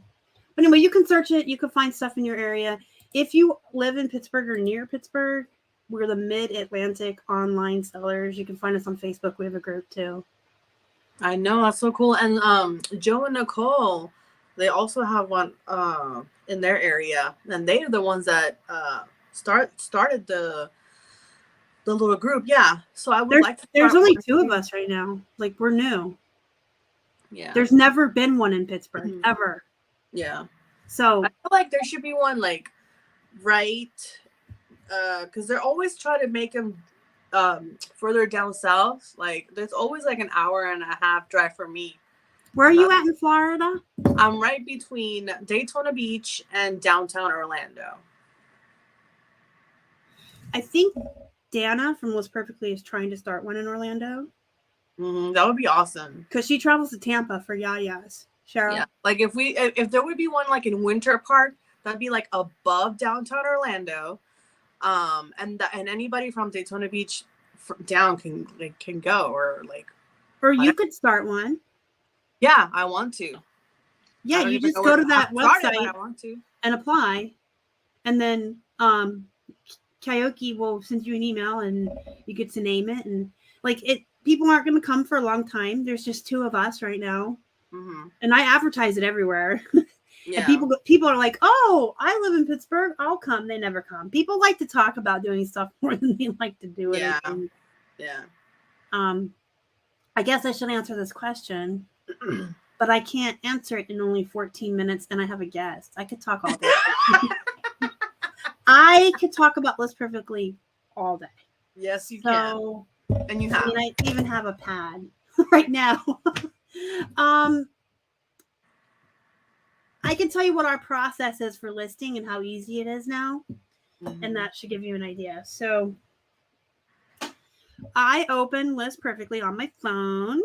But anyway, you can search it. You can find stuff in your area. If you live in Pittsburgh or near Pittsburgh, we're the Mid-Atlantic Online Sellers. You can find us on Facebook. We have a group too. I know, that's so cool. And Joe and Nicole, they also have one in their area, and they are the ones that started the little group. Yeah. So I would like to. There's only 2 of us right now. Like, we're new. Yeah. There's never been one in Pittsburgh ever. Yeah. So I feel like there should be one, like, right, because they're always trying to make them further down south. Like, there's always like an hour and a half drive for me. Where are you at in Florida? I'm right between Daytona Beach and downtown Orlando. I think Dana from Liz Perfectly is trying to start one in Orlando. That would be awesome. Because she travels to Tampa for Yaya's. Cheryl. Yeah. Like if there would be one like in Winter Park, that'd be like above downtown Orlando. And anybody from Daytona Beach down can go, or Or you could start one. Yeah, I want to. Yeah, you just go to that website I want to. and apply. And then Kyoki will send you an email and you get to name it. And like people aren't going to come for a long time. There's just 2 of us right now. Mm-hmm. And I advertise it everywhere. Yeah. And people are like, oh, I live in Pittsburgh. I'll come. They never come. People like to talk about doing stuff more than they like to do it. Yeah. And, yeah. I guess I should answer this question, but I can't answer it in only 14 minutes. And I have a guest. I could talk all day. I could talk about List Perfectly all day. Yes, you can. And you have. I mean, I even have a pad right now. I can tell you what our process is for listing and how easy it is now. Mm-hmm. And that should give you an idea. So I open List Perfectly on my phone.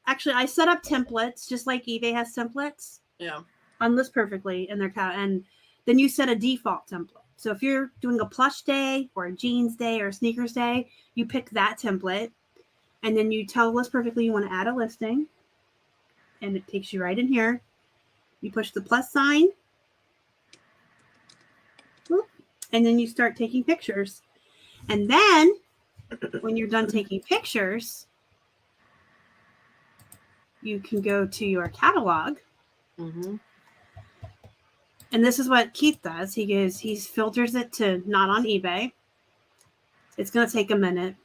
Actually, I set up templates just like eBay has templates. Yeah. On List Perfectly and and then you set a default template. So if you're doing a plush day or a jeans day or a sneakers day, you pick that template and then you tell List Perfectly you want to add a listing and it takes you right in here. You push the plus sign and then you start taking pictures. And then when you're done taking pictures, you can go to your catalog. Mm-hmm. And this is what Keith does. He filters it to not on eBay. It's going to take a minute.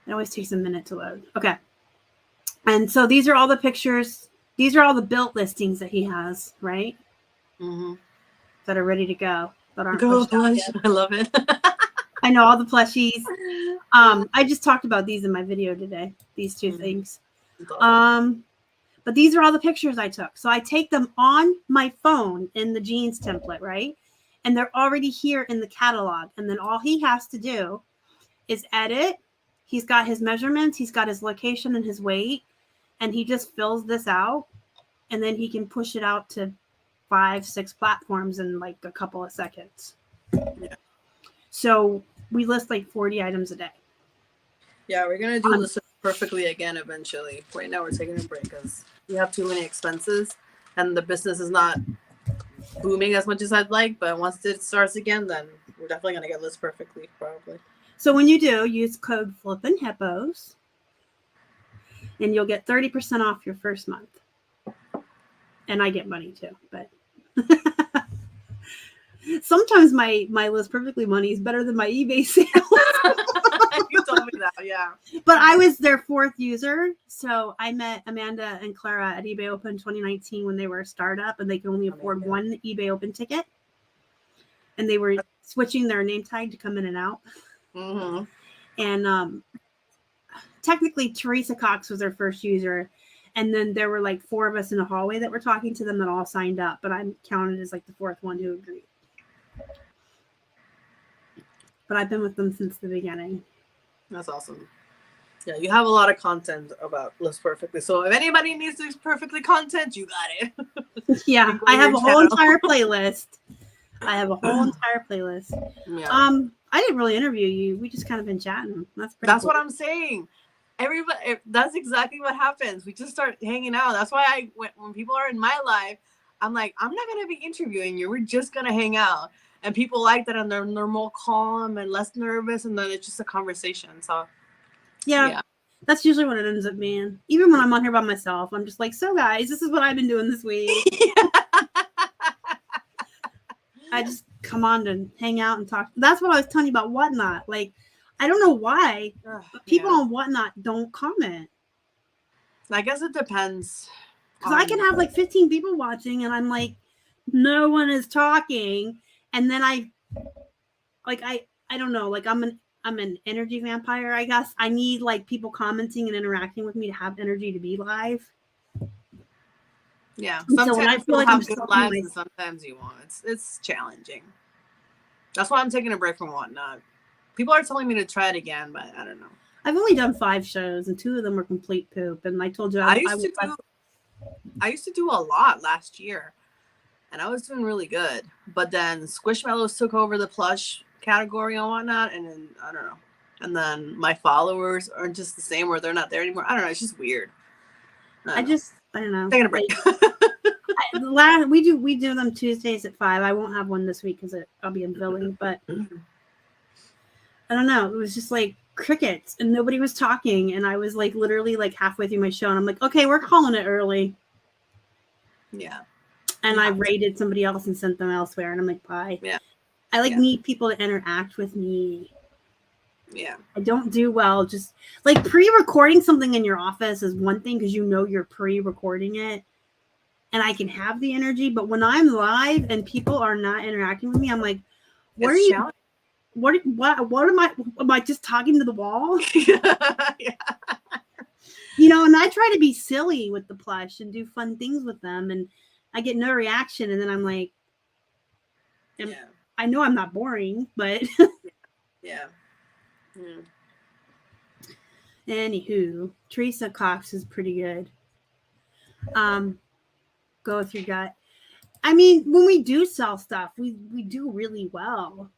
It always takes a minute to load. Okay. And so these are all the pictures. These are all the built listings that he has, right? Mm-hmm. That are ready to go. That aren't go Plush. I love it. I know all the plushies. I just talked about these in my video today. These 2 things. But these are all the pictures I took. So I take them on my phone in the jeans template, right? And they're already here in the catalog. And then all he has to do is edit. He's got his measurements. He's got his location and his weight. And he just fills this out. And then he can push it out to 5, 6 platforms in like a couple of seconds. Yeah. So we list like 40 items a day. Yeah, we're going to do List Perfectly again eventually. Right now we're taking a break because we have too many expenses and the business is not booming as much as I'd like. But once it starts again, then we're definitely going to get List Perfectly probably. So when you do, use code flippinhippos and you'll get 30% off your first month. And I get money too, but sometimes my List Perfectly money is better than my eBay sales. You told me that, yeah. But I was their 4th user. So I met Amanda and Clara at eBay Open 2019 when they were a startup and they could only afford 1 eBay Open ticket. And they were switching their name tag to come in and out. Mm-hmm. And technically Teresa Cox was their first user. And then there were like 4 of us in the hallway that were talking to them that all signed up. But I'm counted as like the 4th one who agreed. But I've been with them since the beginning. That's awesome. Yeah, you have a lot of content about List Perfectly. So if anybody needs List Perfectly content, you got it. Yeah, I have a whole entire playlist. Yeah. I didn't really interview you. We just kind of been chatting. That's cool. What I'm saying. Everybody, that's exactly what happens. We just start hanging out. That's why when people are in my life, I'm like, I'm not gonna be interviewing you. We're just gonna hang out. And people like that, and they're more calm and less nervous, and then it's just a conversation. So, yeah, that's usually what it ends up being. Even when I'm on here by myself, I'm just like, so guys, this is what I've been doing this week. I just come on to hang out and talk. That's what I was telling you about Whatnot. Like, I don't know why, but people on Whatnot don't comment. I guess it depends. Because I can have like 15 people watching, and I'm like, no one is talking. And then I don't know, like I'm an energy vampire, I guess. I need like people commenting and interacting with me to have energy to be live. Yeah. Sometimes I feel like have good lives and sometimes you won't. It's challenging. That's why I'm taking a break from Whatnot. People are telling me to try it again, but I don't know. I've only done 5 shows and 2 of them were complete poop. And I told you I used to do a lot last year. And I was doing really good. But then Squishmallows took over the plush category and Whatnot. And then, I don't know. and then my followers are just the same, or they're not there anymore. I don't know. It's just weird. I don't know. Taking a break. We do them Tuesdays at 5. I won't have one this week because I'll be in billing, but I don't know. It was just like crickets and nobody was talking, and I was like literally like halfway through my show, and I'm like, okay, we're calling it early. Yeah. And I rated somebody else and sent them elsewhere, and I'm like, bye. Yeah. I need people to interact with me. Yeah. I don't do well just like pre-recording something in your office is one thing because you're pre-recording it and I can have the energy, but when I'm live and people are not interacting with me, I'm like, what am I just talking to the wall? Yeah. And I try to be silly with the plush and do fun things with them, and I get no reaction, and then I'm like, I know I'm not boring, but yeah. Anywho, Teresa Cox is pretty good. Go with your gut. I mean, when we do sell stuff, we do really well,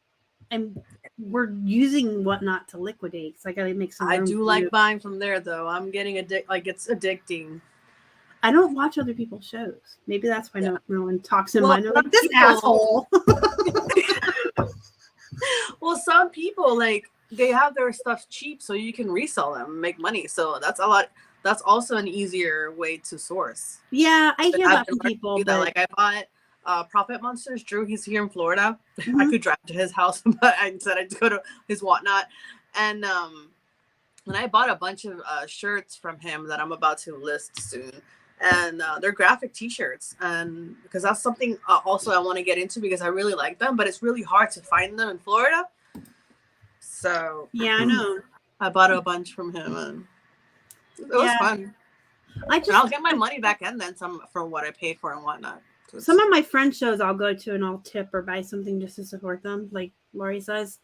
and we're using whatnot to liquidate. So I gotta make some. I do like buying from there, though. I'm getting it's addicting. I don't watch other people's shows. Maybe that's why no one talks in mine. They're like, this asshole. Well, some people they have their stuff cheap, so you can resell them and make money. So that's a lot. That's also an easier way to source. Yeah, I hear that from people. But I bought Profit Monsters. Drew, he's here in Florida. Mm-hmm. I could drive to his house, but I said I'd go to his whatnot. And I bought a bunch of shirts from him that I'm about to list soon. And they're graphic t-shirts, and because that's something also I want to get into because I really like them, but it's really hard to find them in Florida. So yeah, I know. I bought a bunch from him, and it was fun. I'll get my money back and then some for what I paid for and whatnot. So some of my friend shows I'll go to and I'll tip or buy something just to support them, like Lori says.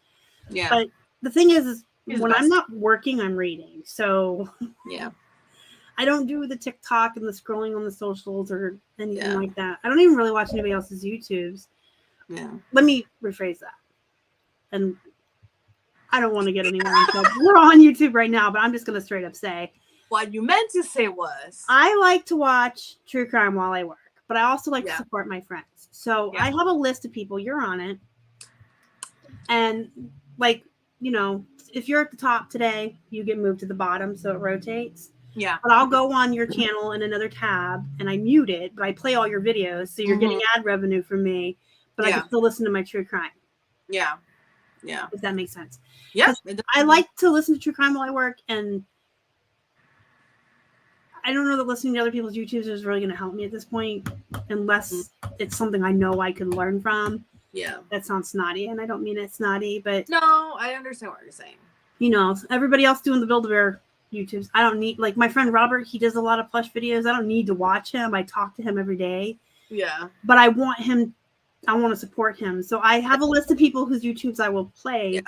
Yeah. But the thing is when I'm not working, I'm reading. So yeah. I don't do the TikTok and the scrolling on the socials or anything like that. I don't even really watch anybody else's YouTubes. Yeah. Let me rephrase that. And I don't want to get anyone in trouble. We're on YouTube right now, but I'm just going to straight up say. What you meant to say was. I like to watch true crime while I work, but I also like to support my friends. So I have a list of people. You're on it. And if you're at the top today, you get moved to the bottom so it rotates. Yeah. But I'll go on your channel in another tab and I mute it, but I play all your videos. So you're getting ad revenue from me, but I can still listen to my true crime. Yeah. Yeah. If that makes sense. Yeah. I like to listen to true crime while I work, and I don't know that listening to other people's YouTubes is really going to help me at this point, unless it's something I know I can learn from. Yeah. That sounds snotty, and I don't mean it snotty, but. No, I understand what you're saying. Everybody else doing the Build-A-Bear YouTubes. I don't need, my friend Robert, he does a lot of plush videos. I don't need to watch him. I talk to him every day. Yeah. But I want to support him. So I have a list of people whose YouTubes I will play. Yeah.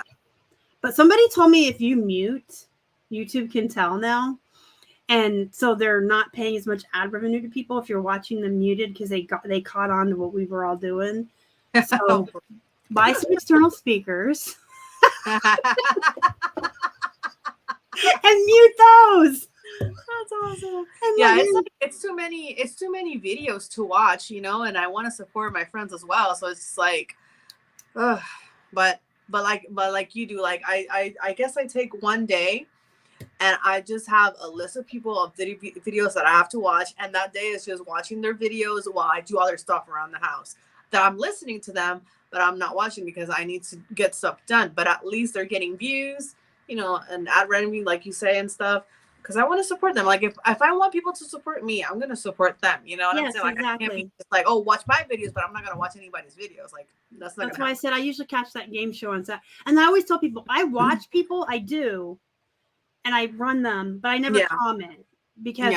But somebody told me if you mute, YouTube can tell now. And so they're not paying as much ad revenue to people if you're watching them muted because they caught on to what we were all doing. So buy some external speakers. And mute those. That's awesome. Yeah, it's too many videos to watch, and I want to support my friends as well. So it's like, but like you do, I guess I take one day and I just have a list of people of videos that I have to watch, and that day is just watching their videos while I do other stuff around the house. That I'm listening to them, but I'm not watching because I need to get stuff done. But at least they're getting views. And ad revenue, like you say, and stuff, because I want to support them. Like, if I want people to support me, I'm going to support them. You know what I'm saying? Like, exactly. I can't be just like, oh, watch my videos, but I'm not going to watch anybody's videos. Like, that's why I said I usually catch that game show on Saturday. And I always tell people, I watch people, I do, and I run them, but I never comment because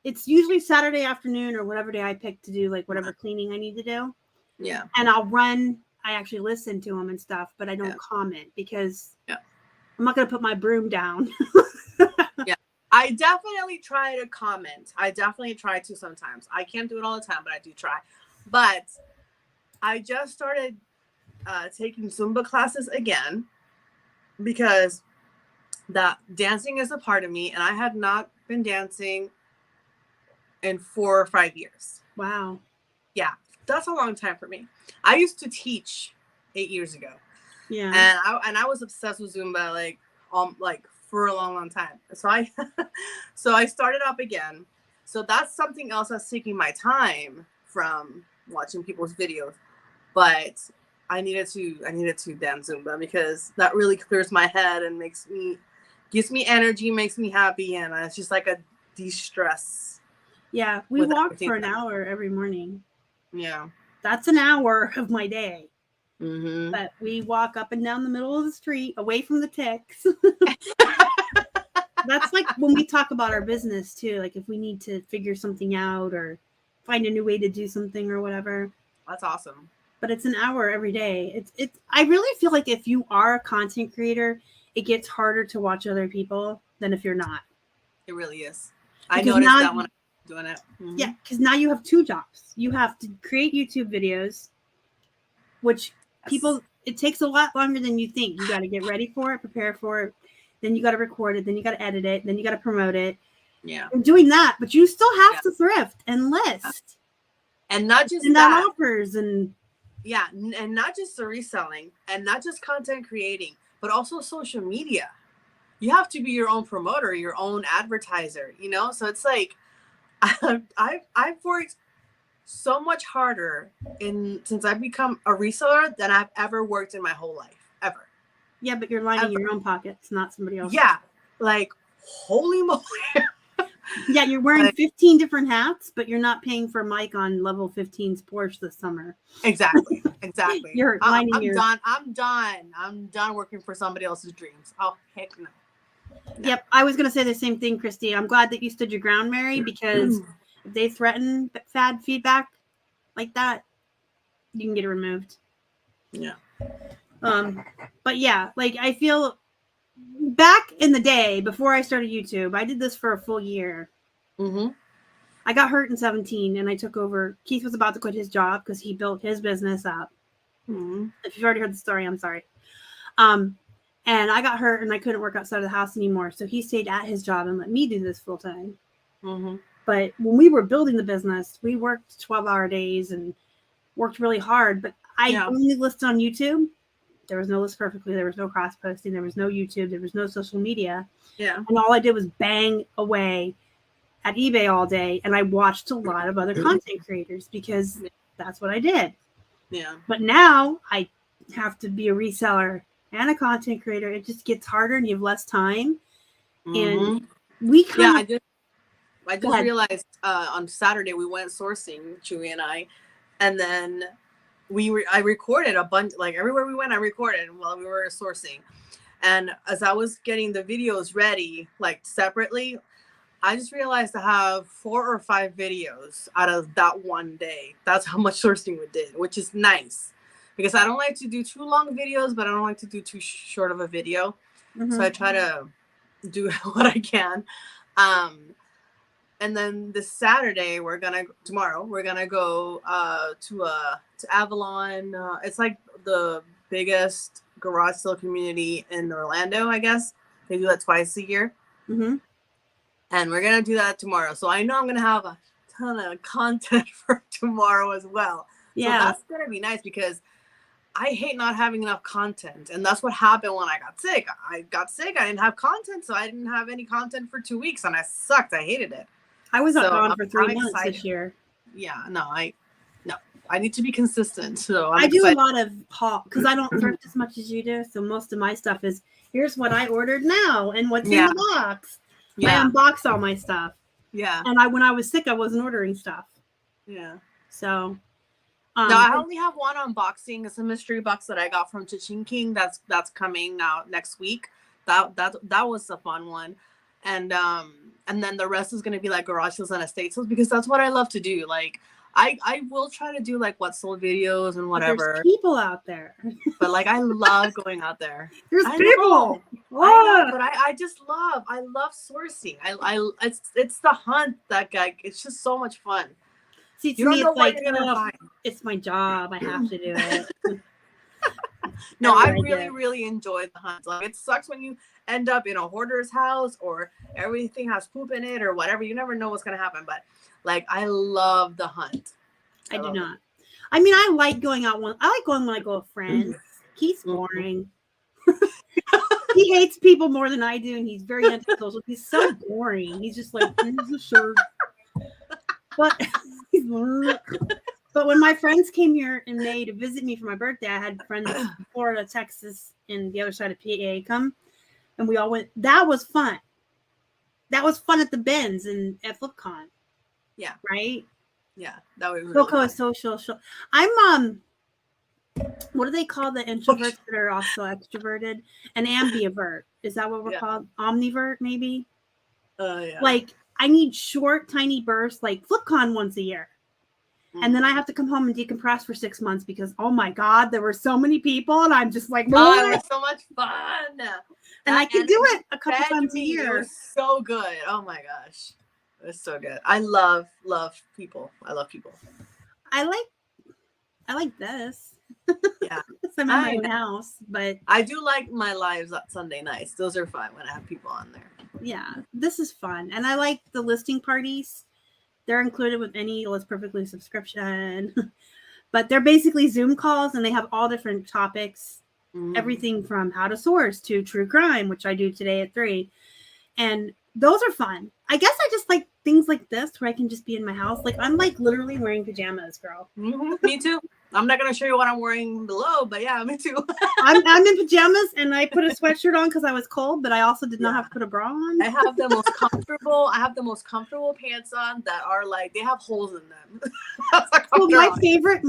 it's usually Saturday afternoon or whatever day I pick to do, like, whatever cleaning I need to do. Yeah. And I'll run, I actually listen to them and stuff, but I don't comment because I'm not going to put my broom down. Yeah. I definitely try to comment. I definitely try to sometimes. I can't do it all the time, but I do try. But I just started taking Zumba classes again because that dancing is a part of me, and I had not been dancing in 4 or 5 years. Wow. Yeah, that's a long time for me. I used to teach 8 years ago. Yeah. And I was obsessed with Zumba like for a long time. So I started up again. So that's something else that's taking my time from watching people's videos. But I needed to dance Zumba because that really clears my head and gives me energy, makes me happy, and it's just like a de-stress. Yeah, we walk for an hour every morning. Yeah. That's an hour of my day. Mm-hmm. But we walk up and down the middle of the street away from the ticks. That's like when we talk about our business too. Like if we need to figure something out or find a new way to do something or whatever. That's awesome. But it's an hour every day. It's I really feel like if you are a content creator, it gets harder to watch other people than if you're not. It really is. I noticed that when I'm doing it. Mm-hmm. Yeah, because now you have 2 jobs. You have to create YouTube videos, which it takes a lot longer than you think. You got to get ready for it, prepare for it. Then you got to record it. Then you got to edit it. Then you got to promote it. Yeah. You're doing that, but you still have to thrift and list. And not just send out offers and. Yeah. And not just the reselling and not just content creating, but also social media. You have to be your own promoter, your own advertiser, you know? So it's like, I've worked so much harder since I've become a reseller than I've ever worked in my whole life, ever. Yeah, but you're lining your own pockets, not somebody else's. Yeah, like holy moly. Yeah, you're wearing 15 different hats, but you're not paying for a mic on level 15's Porsche this summer. Exactly. You're lining I'm done working for somebody else's dreams. Oh heck no. Yep, I was gonna say the same thing, Christy. I'm glad that you stood your ground, Mary, because if they threaten bad feedback like that, you can get it removed. Yeah. But yeah, like I feel back in the day before I started YouTube, I did this for a full year. Mm-hmm. I got hurt in 2017 and I took over. Keith was about to quit his job because he built his business up. Mm-hmm. If you've already heard the story, I'm sorry. And I got hurt and I couldn't work outside of the house anymore. So he stayed at his job and let me do this full time. Mm-hmm. But when we were building the business, we worked 12-hour days and worked really hard. But I only listed on YouTube. There was no list perfectly. There was no cross posting. There was no YouTube. There was no social media. Yeah. And all I did was bang away at eBay all day. And I watched a lot of other content creators because that's what I did. Yeah. But now I have to be a reseller and a content creator. It just gets harder and you have less time. Mm-hmm. And we kind of. I just realized on Saturday we went sourcing, Chewy and I, and then I recorded a bunch, like everywhere we went, I recorded while we were sourcing. And as I was getting the videos ready, like separately, I just realized I have 4 or 5 videos out of that one day. That's how much sourcing we did, which is nice because I don't like to do too long videos, but I don't like to do too short of a video. Mm-hmm. So I try to do what I can. And then this Saturday, tomorrow, we're gonna go to Avalon. It's like the biggest garage sale community in Orlando, I guess. They do that twice a year. Mm-hmm. And we're gonna do that tomorrow. So I know I'm gonna have a ton of content for tomorrow as well. Yeah. So that's gonna be nice because I hate not having enough content. And that's what happened when I got sick. I didn't have content, so I didn't have any content for 2 weeks and I sucked. I hated it. I was gone for 3 months this year. Yeah, I need to be consistent. So I do a lot of haul because I don't thrift as much as you do. So most of my stuff is here's what I ordered now and what's in the box. Yeah. I unbox all my stuff. Yeah. And when I was sick, I wasn't ordering stuff. Yeah. So. No, I only have one unboxing. It's a mystery box that I got from Chichin King. That's coming out next week. That was a fun one. And then the rest is going to be like garage sales and estate sales because that's what I love to do. Like I will try to do like what sold videos and whatever. There's people out there. But like I love going out there. There's people. But I love sourcing. It's the hunt that guy. It's just so much fun. See, to me, it's like, it's my job. I have to do it. No, I really enjoy the hunts. Like, it sucks when you end up in a hoarder's house or everything has poop in it or whatever. You never know what's gonna happen. But like, I love the hunt. I do not. I mean, I like going out I like going when I go with friends. He's boring. He hates people more than I do, and he's very antisocial. He's so boring. He's just like, here's a shirt. But when my friends came here in May to visit me for my birthday, I had friends from Florida, Texas, and the other side of PA come, and we all went. That was fun. That was fun at the bins and at FlipCon. Yeah. Right? Yeah. That was really Koko is social. I'm what do they call the introverts that are also extroverted? An ambivert. Is that what we're called? Omnivert, maybe? Yeah. Like, I need short, tiny bursts, like FlipCon once a year. And then I have to come home and decompress for 6 months because, oh my God, there were so many people. And I'm just like, oh, it was so much fun. And I can do it a couple times a year. It was so good. Oh my gosh. It was so good. I love people. I love people. I like this. Yeah. I'm in my own house, but I do like my lives on Sunday nights. Those are fun when I have people on there. Yeah, this is fun. And I like the listing parties. They're included with any List Perfectly subscription. But they're basically Zoom calls, and they have all different topics. Everything from how to source to true crime, which I do today at 3. And those are fun. I guess I just like things like this where I can just be in my house. Like, I'm like literally wearing pajamas, girl. Me too. I'm not going to show you what I'm wearing below, but yeah, me too. I'm in pajamas, and I put a sweatshirt on because I was cold, but I also did not have to put a bra on. I have the most comfortable pants on that are like, they have holes in them. Well, my favorite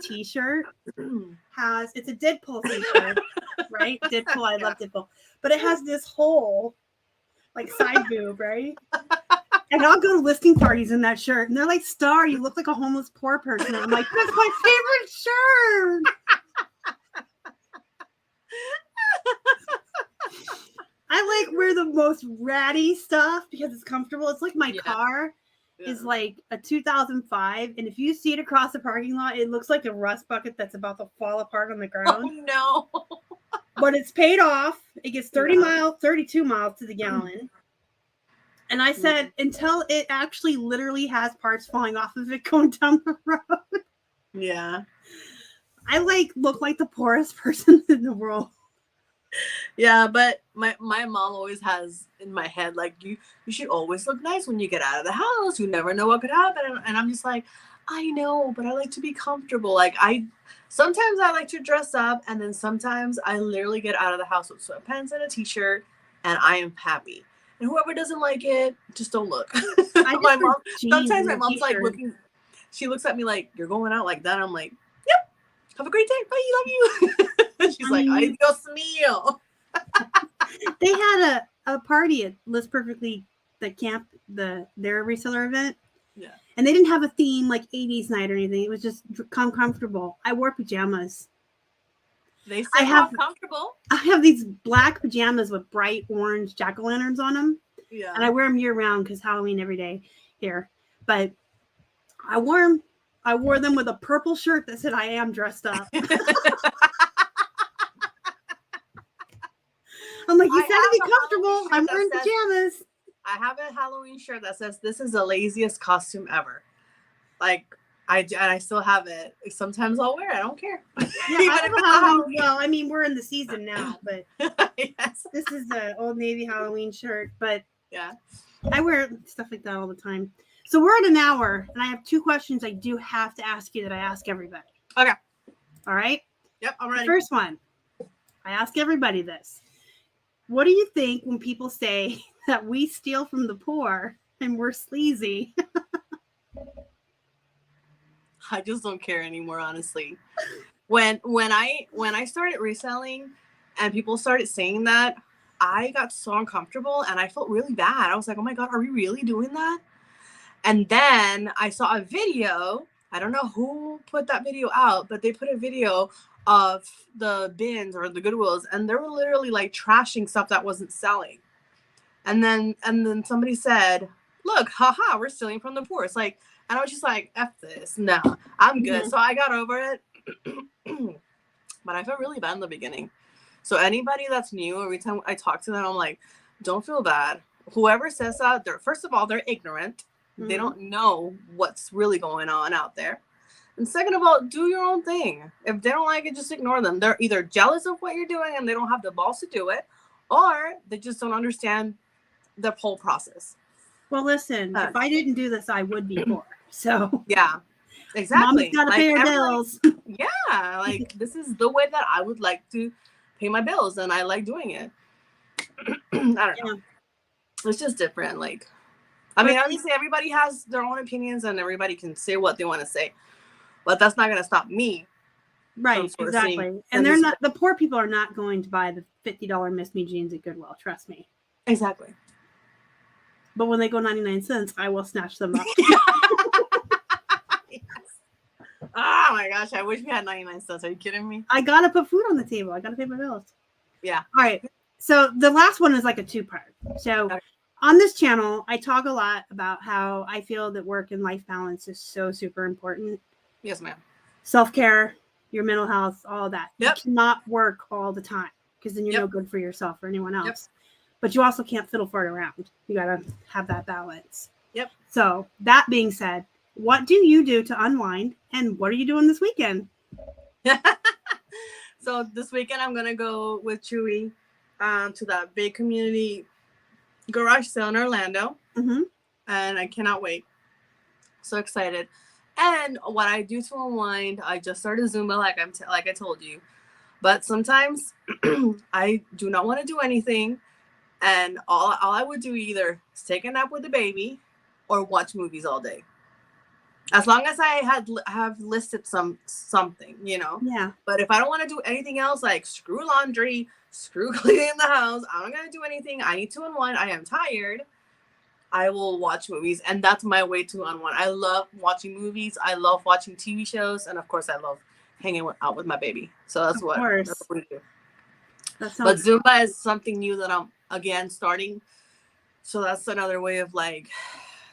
t-shirt it's a Deadpool t-shirt, right? Deadpool, I love Deadpool. But it has this hole, like side boob, right? And I'll go to listing parties in that shirt, and they're like, "Star, you look like a homeless poor person." I'm like, "That's my favorite shirt." I like wear the most ratty stuff because it's comfortable. It's like my car is like a 2005, and if you see it across the parking lot, it looks like a rust bucket that's about to fall apart on the ground. Oh no! But it's paid off. It gets 32 miles to the gallon. And I said, until it actually literally has parts falling off of it going down the road. Yeah. I look like the poorest person in the world. Yeah, but my mom always has in my head, like, you should always look nice when you get out of the house. You never know what could happen. And I'm just like, I know, but I like to be comfortable. Like, sometimes I like to dress up, and then sometimes I literally get out of the house with sweatpants and a t-shirt, and I am happy. And whoever doesn't like it, just don't look. My mom, sometimes my mom's like looking, she looks at me like, "You're going out like that?" I'm like, "Yep. Have a great day. Bye. Love you." She's like, "Ay, Dios mío." They had a party at List Perfectly, the camp, their reseller event. Yeah. And they didn't have a theme like 80s night or anything. It was just comfortable. I wore pajamas. They say comfortable. I have these black pajamas with bright orange jack-o'-lanterns on them. Yeah. And I wear them year-round because Halloween every day here. But I wore them with a purple shirt that said "I am dressed up." I'm like, you said to be comfortable. I'm wearing pajamas. I have a Halloween shirt that says, "This is the laziest costume ever." Like, I still have it. Sometimes I'll wear it. I don't care. Yeah, well, I mean, we're in the season now, but yes. This is the Old Navy Halloween shirt. But yeah, I wear stuff like that all the time. So we're at an hour, and I have 2 questions I do have to ask you that I ask everybody. Okay. All right? Yep, I'm ready. The first one. I ask everybody this. What do you think when people say that we steal from the poor and we're sleazy? I just don't care anymore, honestly. When I started reselling and people started saying that, I got so uncomfortable and I felt really bad. I was like, "Oh my God, are we really doing that?" And then I saw a video. I don't know who put that video out, but they put a video of the bins or the Goodwills, and they were literally like trashing stuff that wasn't selling. And then somebody said, "Look, haha, we're stealing from the poor." It's like, and I was just like, "F this. No, I'm good." So I got over it. But I felt really bad in the beginning. So anybody that's new, every time I talk to them, I'm like, don't feel bad. Whoever says that, first of all, they're ignorant. Mm-hmm. They don't know what's really going on out there. And second of all, do your own thing. If they don't like it, just ignore them. They're either jealous of what you're doing and they don't have the balls to do it, or they just don't understand the whole process. Well, listen, if I didn't do this, I would be poor. So yeah, exactly. Mama's got to pay her bills. Yeah, like this is the way that I would like to pay my bills, and I like doing it. I don't know. It's just different. Like, I mean, obviously everybody has their own opinions, and everybody can say what they want to say, but that's not going to stop me. Right, exactly. And they're not, the poor people are not going to buy the $50 Miss Me jeans at Goodwill. Trust me. Exactly. But when they go 99 cents, I will snatch them up. Yes. Oh my gosh, I wish we had 99 cents. Are you kidding me? I got to put food on the table. I got to pay my bills. Yeah. All right. So the last one is like a two-part. So on this channel, I talk a lot about how I feel that work and life balance is so super important. Yes, ma'am. Self-care, your mental health, all that. Yep. You cannot work all the time because then you're no good for yourself or anyone else. Yep. But you also can't fiddle fart around. You got to have that balance. Yep. So that being said, what do you do to unwind and what are you doing this weekend? So this weekend, I'm going to go with Chewy to that big community garage sale in Orlando. Mm-hmm. And I cannot wait. So excited. And what I do to unwind, I just started Zumba like I told you. But sometimes I do not want to do anything. And all I would do either is take a nap with the baby or watch movies all day. As long as I have listed something, you know. Yeah. But if I don't want to do anything else, like screw laundry, screw cleaning the house, I'm not going to do anything. I need to unwind. I am tired. I will watch movies. And that's my way to unwind. I love watching movies. I love watching TV shows. And of course, I love hanging out with my baby. So that's what we do. But Zumba is something new that I'm, again, starting. So that's another way of like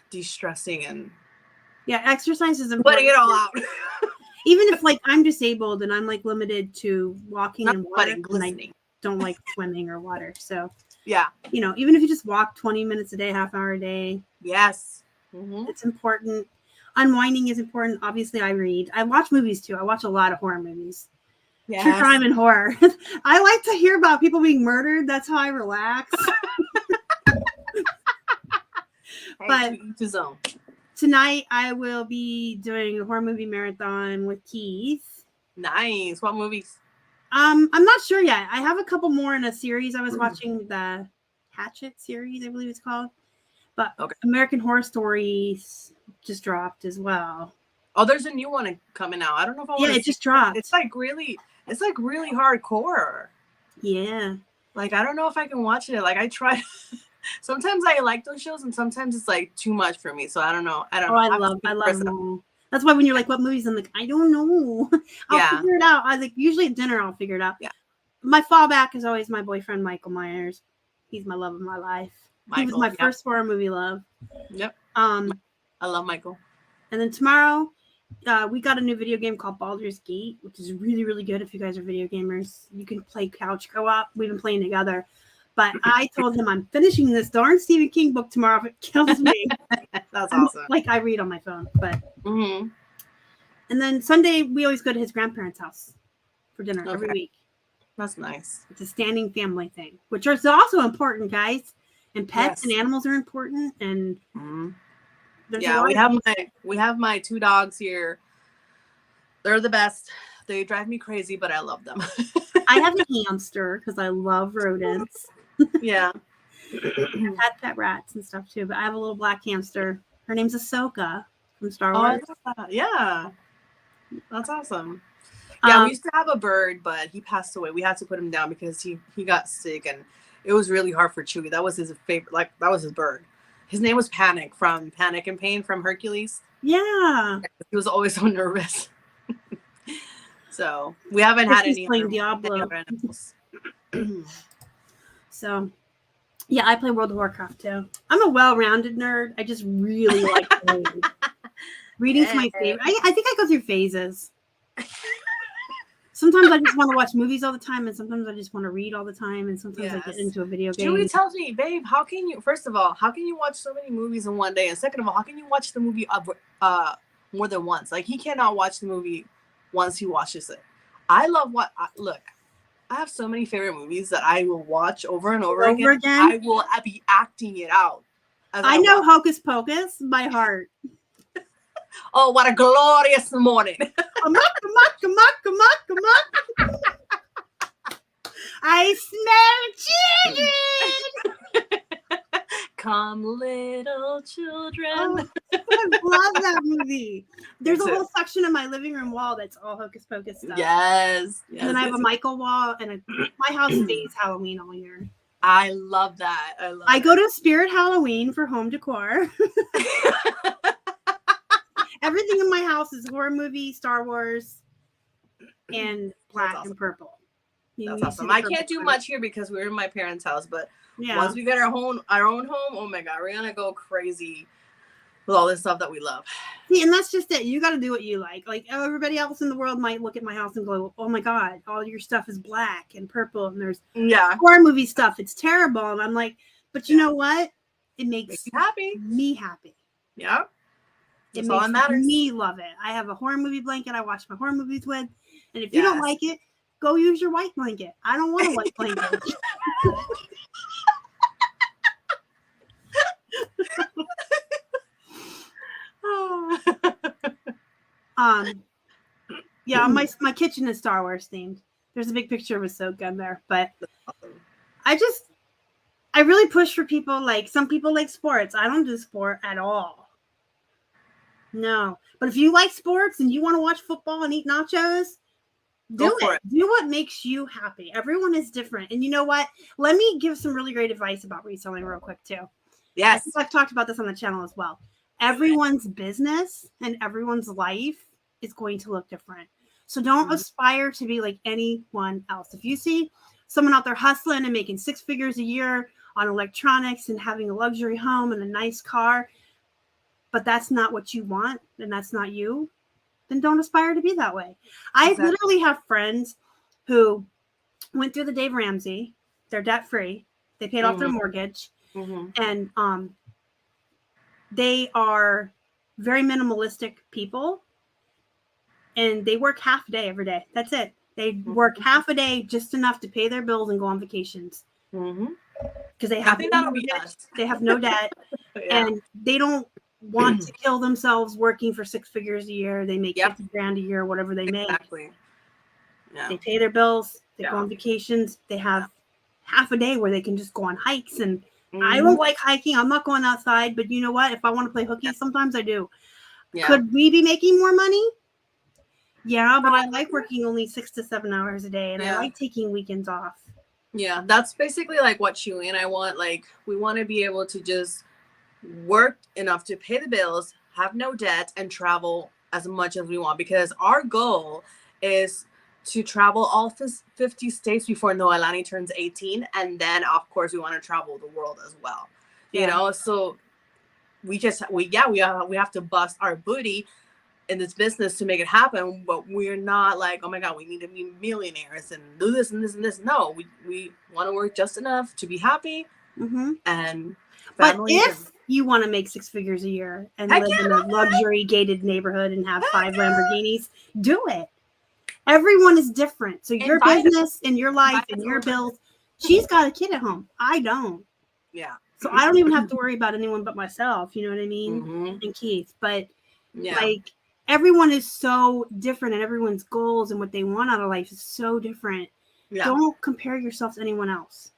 de-stressing and exercise is important. Putting it all out. Even if like I'm disabled and I'm like limited to walking and water, and I don't like swimming or water. So yeah, you know, even if you just walk 20 minutes a day, half hour a day. Yes. Mm-hmm. It's important. Unwinding is important. Obviously I read. I watch movies too. I watch a lot of horror movies. Yes. True crime and horror. I like to hear about people being murdered. That's how I relax. But his own. Tonight, I will be doing a horror movie marathon with Keith. Nice. What movies? I'm not sure yet. I have a couple more in a series. I was watching the Hatchet series, I believe it's called. But American Horror Stories just dropped as well. Oh, there's a new one coming out. I don't know if I want to. Yeah, it just dropped. It's like really hardcore. Yeah. Like, I don't know if I can watch it. Like, I try. Sometimes I like those shows, and sometimes it's like too much for me. So I don't know. I love them. That's why when you're like, "What movies?" I'm like, "I don't know. I'll figure it out." I like usually at dinner I'll figure it out. Yeah. My fallback is always my boyfriend Michael Myers. He's my love of my life. He was my first horror movie love. Yep. I love Michael. And then tomorrow, we got a new video game called Baldur's Gate, which is really, really good. If you guys are video gamers, you can play couch co-op. We've been playing together. But I told him I'm finishing this darn Stephen King book tomorrow if it kills me. That's awesome. Like I read on my phone, but. Mm-hmm. And then Sunday we always go to his grandparents' house for dinner every week. That's nice. It's a standing family thing, which is also important, guys. And pets and animals are important. And we have my two dogs here. They're the best. They drive me crazy, but I love them. I have a hamster because I love rodents. Yeah. I've had pet rats and stuff too, but I have a little black hamster. Her name's Ahsoka from Star Wars. Yeah. That's awesome. Yeah, we used to have a bird, but he passed away. We had to put him down because he got sick and it was really hard for Chewy. That was his favorite, like that was his bird. His name was Panic from Panic and Pain from Hercules. Yeah. He was always so nervous. So we haven't had any Diablo. Animals. So yeah, I play World of Warcraft too. I'm a well-rounded nerd. I just really like reading. Reading's my favorite. I think I go through phases. sometimes I just want to watch movies all the time, and sometimes I just want to read all the time, and sometimes I get into a video game. Chewy tells me, babe, how can you, first of all, how can you watch so many movies in one day? And second of all, how can you watch the movie more than once? Like, he cannot watch the movie once he watches it. I love look, I have so many favorite movies that I will watch over and over again. I will be acting it out. I know Hocus Pocus by heart. Oh, what a glorious morning. Come on. I smell children. Come, little children. Oh, I love that movie. There's a whole section of my living room wall that's all Hocus Pocus stuff. Yes. And then I have a Michael wall, and my house stays Halloween all year. I love that. I go to Spirit Halloween for home decor. Everything in my house is horror movie, Star Wars, and black and purple. That's awesome. I can't do much here because we're in my parents' house, but once we get our own home, oh my God, we're gonna go crazy with all this stuff that we love. See, and that's just it. You got to do what you like. Like, everybody else in the world might look at my house and go, "Oh my God, all your stuff is black and purple, and there's horror movie stuff. It's terrible." And I'm like, "But you know what? It makes me happy. Yeah, it makes me love it. I have a horror movie blanket I watch my horror movies with, and if you don't like it, go use your white blanket. I don't want a white blanket." My kitchen is Star Wars themed. There's a big picture of Ahsoka in there, but I really push for people. Like, some people like sports. I don't do sport at all. No, but if you like sports and you want to watch football and eat nachos, do it. Do what makes you happy. Everyone is different, and you know what? Let me give some really great advice about reselling real quick too. Yes, I've talked about this on the channel as well. Everyone's business and everyone's life is going to look different. So don't aspire to be like anyone else. If you see someone out there hustling and making 6 figures a year on electronics and having a luxury home and a nice car, but that's not what you want and that's not you, then don't aspire to be that way. I literally have friends who went through the Dave Ramsey. They're debt free. They paid off their mortgage. And they are very minimalistic people, and they work half a day every day. That's it. They work half a day, just enough to pay their bills and go on vacations. Because they have no debt, and they don't want to kill themselves working for 6 figures a year. They make $50,000 a year, whatever they make. They pay their bills. They go on vacations. They have half a day where they can just go on hikes. And I don't like hiking. I'm not going outside. But you know what? If I want to play hooky, sometimes I do. Could we be making more money? Yeah, but I like working only 6 to 7 hours a day, and I like taking weekends off. Yeah, that's basically like what Chewy and I want. Like, we want to be able to just work enough to pay the bills, have no debt, and travel as much as we want. Because our goal is to travel all 50 states before Noelani turns 18, and then of course we want to travel the world as well. You know, so we have to bust our booty in this business to make it happen, but we're not like, oh my God, we need to be millionaires and do this and this and this. No, we want to work just enough to be happy. And but if you want to make 6 figures a year and live in a luxury gated neighborhood and have 5 Lamborghinis, do it. Everyone is different. So your business and your life and your bills. She's got a kid at home. I don't. Yeah. So I don't even have to worry about anyone but myself. You know what I mean? And Keith. But like, everyone is so different, and everyone's goals and what they want out of life is so different. Don't compare yourself to anyone else.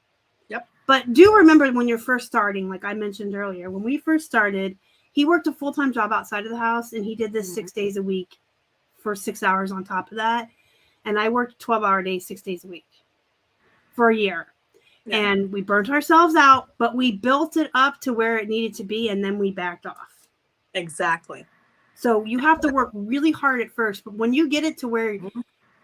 But do remember when you're first starting, like I mentioned earlier, when we first started, he worked a full-time job outside of the house, and he did this 6 days a week for 6 hours on top of that. And I worked 12-hour days, 6 days a week for a year. And we burnt ourselves out, but we built it up to where it needed to be, and then we backed off. Exactly. So you have to work really hard at first, but when you get it to where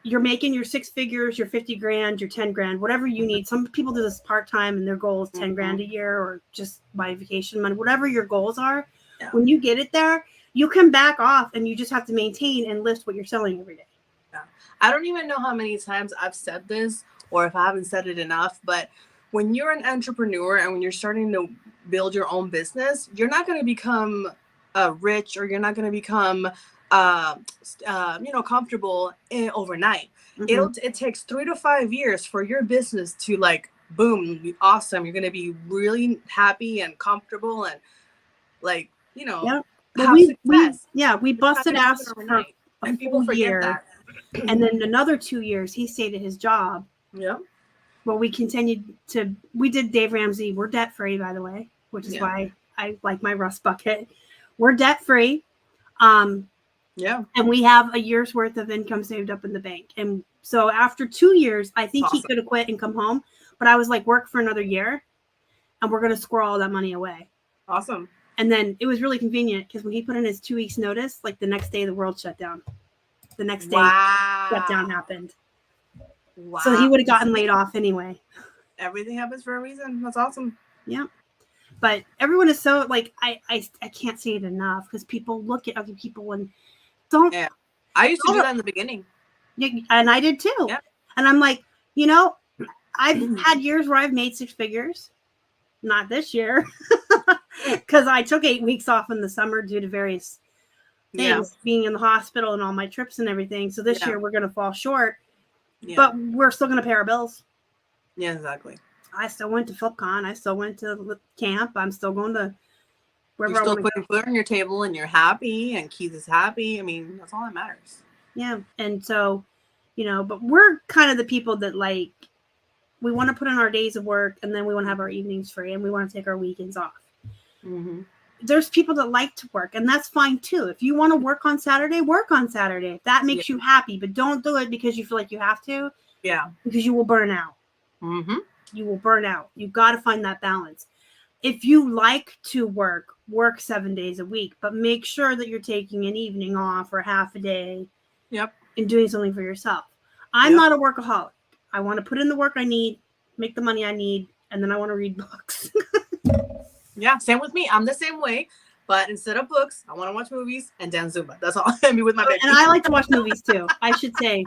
you're making your 6 figures, your 50 grand, your 10 grand, whatever you need. Some people do this part-time and their goal is 10 grand a year, or just buy vacation money, whatever your goals are. When you get it there, you can back off and you just have to maintain and list what you're selling every day. Yeah. I don't even know how many times I've said this or if I haven't said it enough, but when you're an entrepreneur and when you're starting to build your own business, you're not going to become rich, or you're not going to become comfortable overnight. It takes 3 to 5 years for your business to like boom, be awesome. You're going to be really happy and comfortable and like, Yeah. Well, have success. we busted ass for a people full forget year. that. And then another 2 years, he stayed at his job. Yeah. Well, we did Dave Ramsey. We're debt free, by the way, which is why I like my rust bucket. We're debt free. Yeah. And we have a year's worth of income saved up in the bank. And so after 2 years, I think he could have quit and come home. But I was like, work for another year and we're going to squirrel all that money away. Awesome. And then it was really convenient because when he put in his 2 weeks notice, like the next day the world shut down. The next day shutdown happened. Wow. So he would have gotten laid off anyway. Everything happens for a reason. That's awesome. Yeah. But everyone is so like, I can't say it enough because people look at other people and don't. Yeah. I used to do that in the beginning. And I did too. Yeah. And I'm like, I've had years where I've made 6 figures. Not this year. Because I took 8 weeks off in the summer due to various things, being in the hospital and all my trips and everything. So this year we're going to fall short. Yeah. But we're still going to pay our bills. Yeah, exactly. I still went to FlipCon. I still went to camp. I'm still going to wherever You're still putting food on your table and you're happy and Keith is happy. I mean, that's all that matters. Yeah. And so, but we're kind of the people that like, we want to put in our days of work and then we want to have our evenings free and we want to take our weekends off. Mm-hmm. There's people that like to work and that's fine too. If you want to work on Saturday, work on Saturday. If that makes you happy, but don't do it because you feel like you have to. Yeah. Because you will burn out. Mm-hmm. You will burn out. You got to find that balance. If you like to work 7 days a week, but make sure that you're taking an evening off or half a day. Yep. And doing something for yourself. I'm not a workaholic. I want to put in the work I need, make the money I need, and then I want to read books. Yeah, same with me. I'm the same way, but instead of books, I want to watch movies and dance Zumba. That's all. I mean, with my baby. And I like to watch movies too. I should say,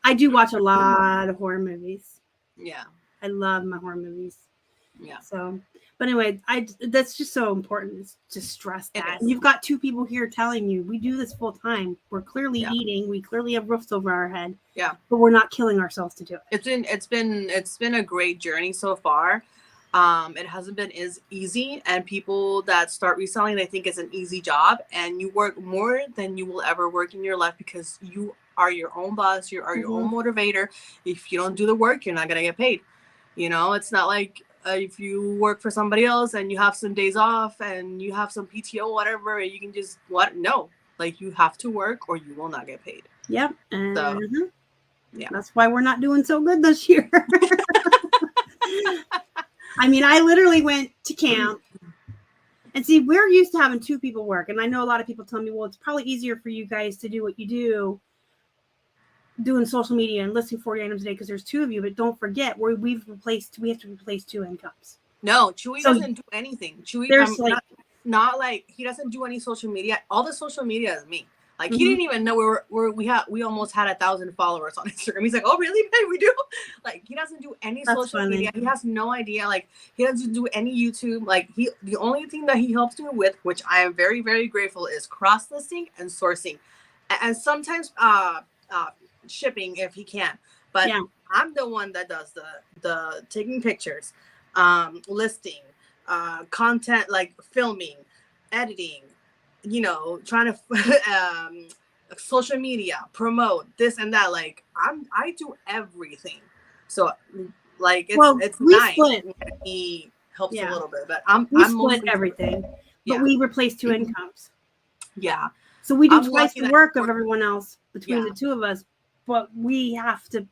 I do watch a lot of horror movies. Yeah, I love my horror movies. Yeah. So, but anyway, that's just so important to stress that. And you've got 2 people here telling you we do this full time. We're clearly eating. We clearly have roofs over our head. Yeah, but we're not killing ourselves to do it. It's been a great journey so far. It hasn't been as easy, and people that start reselling, they think it's an easy job, and you work more than you will ever work in your life because you are your own boss. You are your own motivator. If you don't do the work, you're not going to get paid. It's not like if you work for somebody else and you have some days off and you have some PTO, whatever, you can just no, like you have to work or you will not get paid. Yep. So, that's why we're not doing so good this year. I mean, I literally went to camp and see, we're used to having 2 people work. And I know a lot of people tell me, well, it's probably easier for you guys to do what you do doing social media and listing 40 items a day because there's 2 of you. But don't forget, we have to replace 2 incomes. No, Chewy doesn't do anything. Chewy, not like he doesn't do any social media. All the social media is me. Like he didn't even know we almost had 1,000 followers on Instagram. He's like, oh really? Babe, we do? Like he doesn't do any social media. He has no idea. Like he doesn't do any YouTube. Like the only thing that he helps me with, which I am very, very grateful, is cross listing and sourcing, and sometimes shipping if he can. But I'm the one that does the taking pictures, listing, content, like filming, editing. Trying to social media, promote this and that. Like I do everything. So like it's nice. He helps a little bit, but I'm split everything. But we replace 2 incomes. Yeah. So we do twice the work of everyone else between the 2 of us, but we have to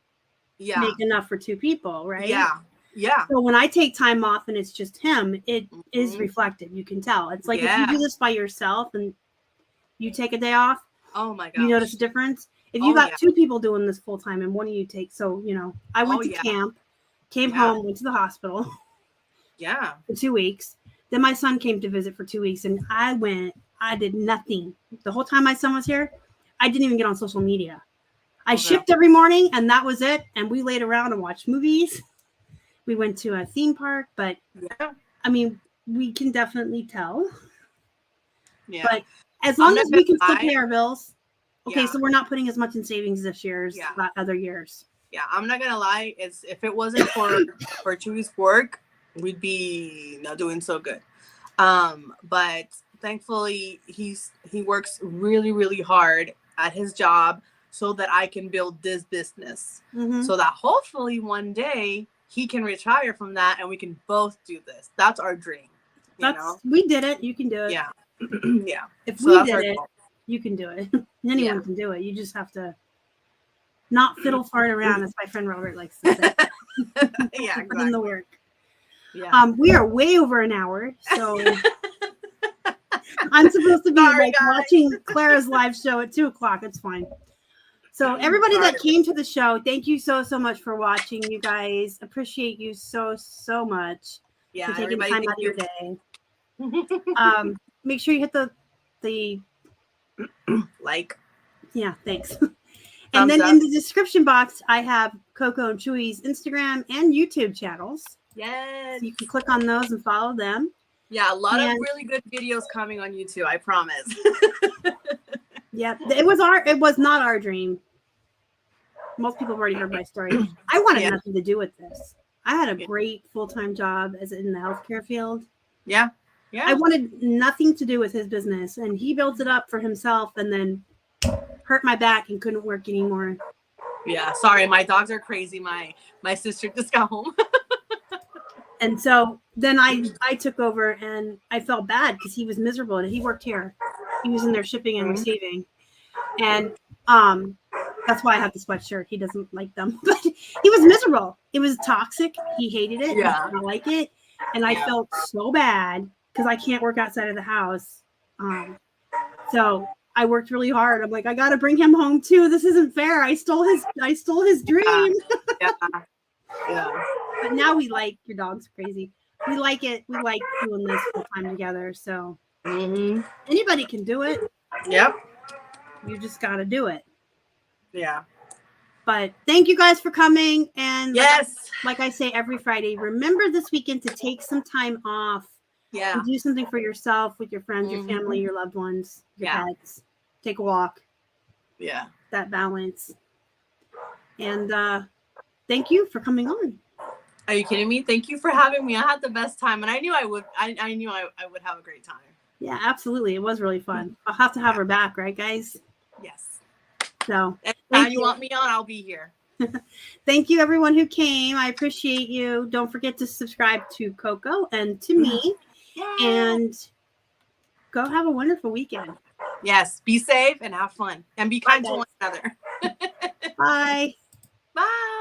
make enough for 2 people, right? Yeah. Yeah. So when I take time off and it's just him, it is reflected. You can tell. It's like if you do this by yourself and you take a day off, oh my god, you notice a difference. If you got 2 people doing this full time and one of you takes, I went to camp, came home, went to the hospital. Yeah. For 2 weeks. Then my son came to visit for 2 weeks and I did nothing. The whole time my son was here, I didn't even get on social media. I shipped every morning, and that was it. And we laid around and watched movies. We went to a theme park, but I mean, we can definitely tell. Yeah. But as long as we can still pay our bills. Okay, so we're not putting as much in savings this year as other years. Yeah, I'm not gonna lie. If it wasn't for Chewy's work, we'd be not doing so good. But thankfully, he works really, really hard at his job so that I can build this business. So that hopefully one day he can retire from that and we can both do this. That's our dream. We did it. You can do it. Yeah. Yeah. If we did it, you can do it. Anyone can do it. You just have to not fiddle fart around, as my friend Robert likes to say. Yeah, exactly. Put in the work. Yeah. We are way over an hour, so I'm supposed to be watching Clara's live show at 2:00. It's fine. So everybody that came to the show, thank you so much for watching. You guys, appreciate you so much for taking time out of your day. Make sure you hit the like. Yeah, thanks. And then in the description box, I have Koko and Chewy's Instagram and YouTube channels. Yes. So you can click on those and follow them. Yeah, a lot of really good videos coming on YouTube, I promise. Yeah, it was not our dream. Most people have already heard my story. I wanted nothing to do with this. I had a great full-time job in the healthcare field. Yeah. Yeah. I wanted nothing to do with his business, and he built it up for himself and then hurt my back and couldn't work anymore. Yeah, sorry, my dogs are crazy. My sister just got home. And so then I took over, and I felt bad because he was miserable. And he worked here. He was in there shipping and receiving. And that's why I have the sweatshirt. He doesn't like them. But he was miserable. It was toxic. He hated it. Yeah. He didn't like it. And I felt so bad because I can't work outside of the house. So I worked really hard. I'm like, I got to bring him home too. This isn't fair. I stole his dream. Yeah. But now we like, your dog's crazy. We like it. We like doing this full time together. So anybody can do it. Yep. You just got to do it. Yeah. But thank you guys for coming. And yes, like I say every Friday, remember this weekend to take some time off. Yeah. And do something for yourself, with your friends, your family, your loved ones, your pets. Take a walk. Yeah. That balance. And thank you for coming on. Are you kidding me? Thank you for having me. I had the best time, and I knew I would. I knew I would have a great time. Yeah, absolutely. It was really fun. I'll have to have her back, right, guys? Yes. So, anytime you want me on, I'll be here. Thank you, everyone who came. I appreciate you. Don't forget to subscribe to Koko and to me. And go have a wonderful weekend. Yes. Be safe and have fun. And be kind to one another. Bye. Bye.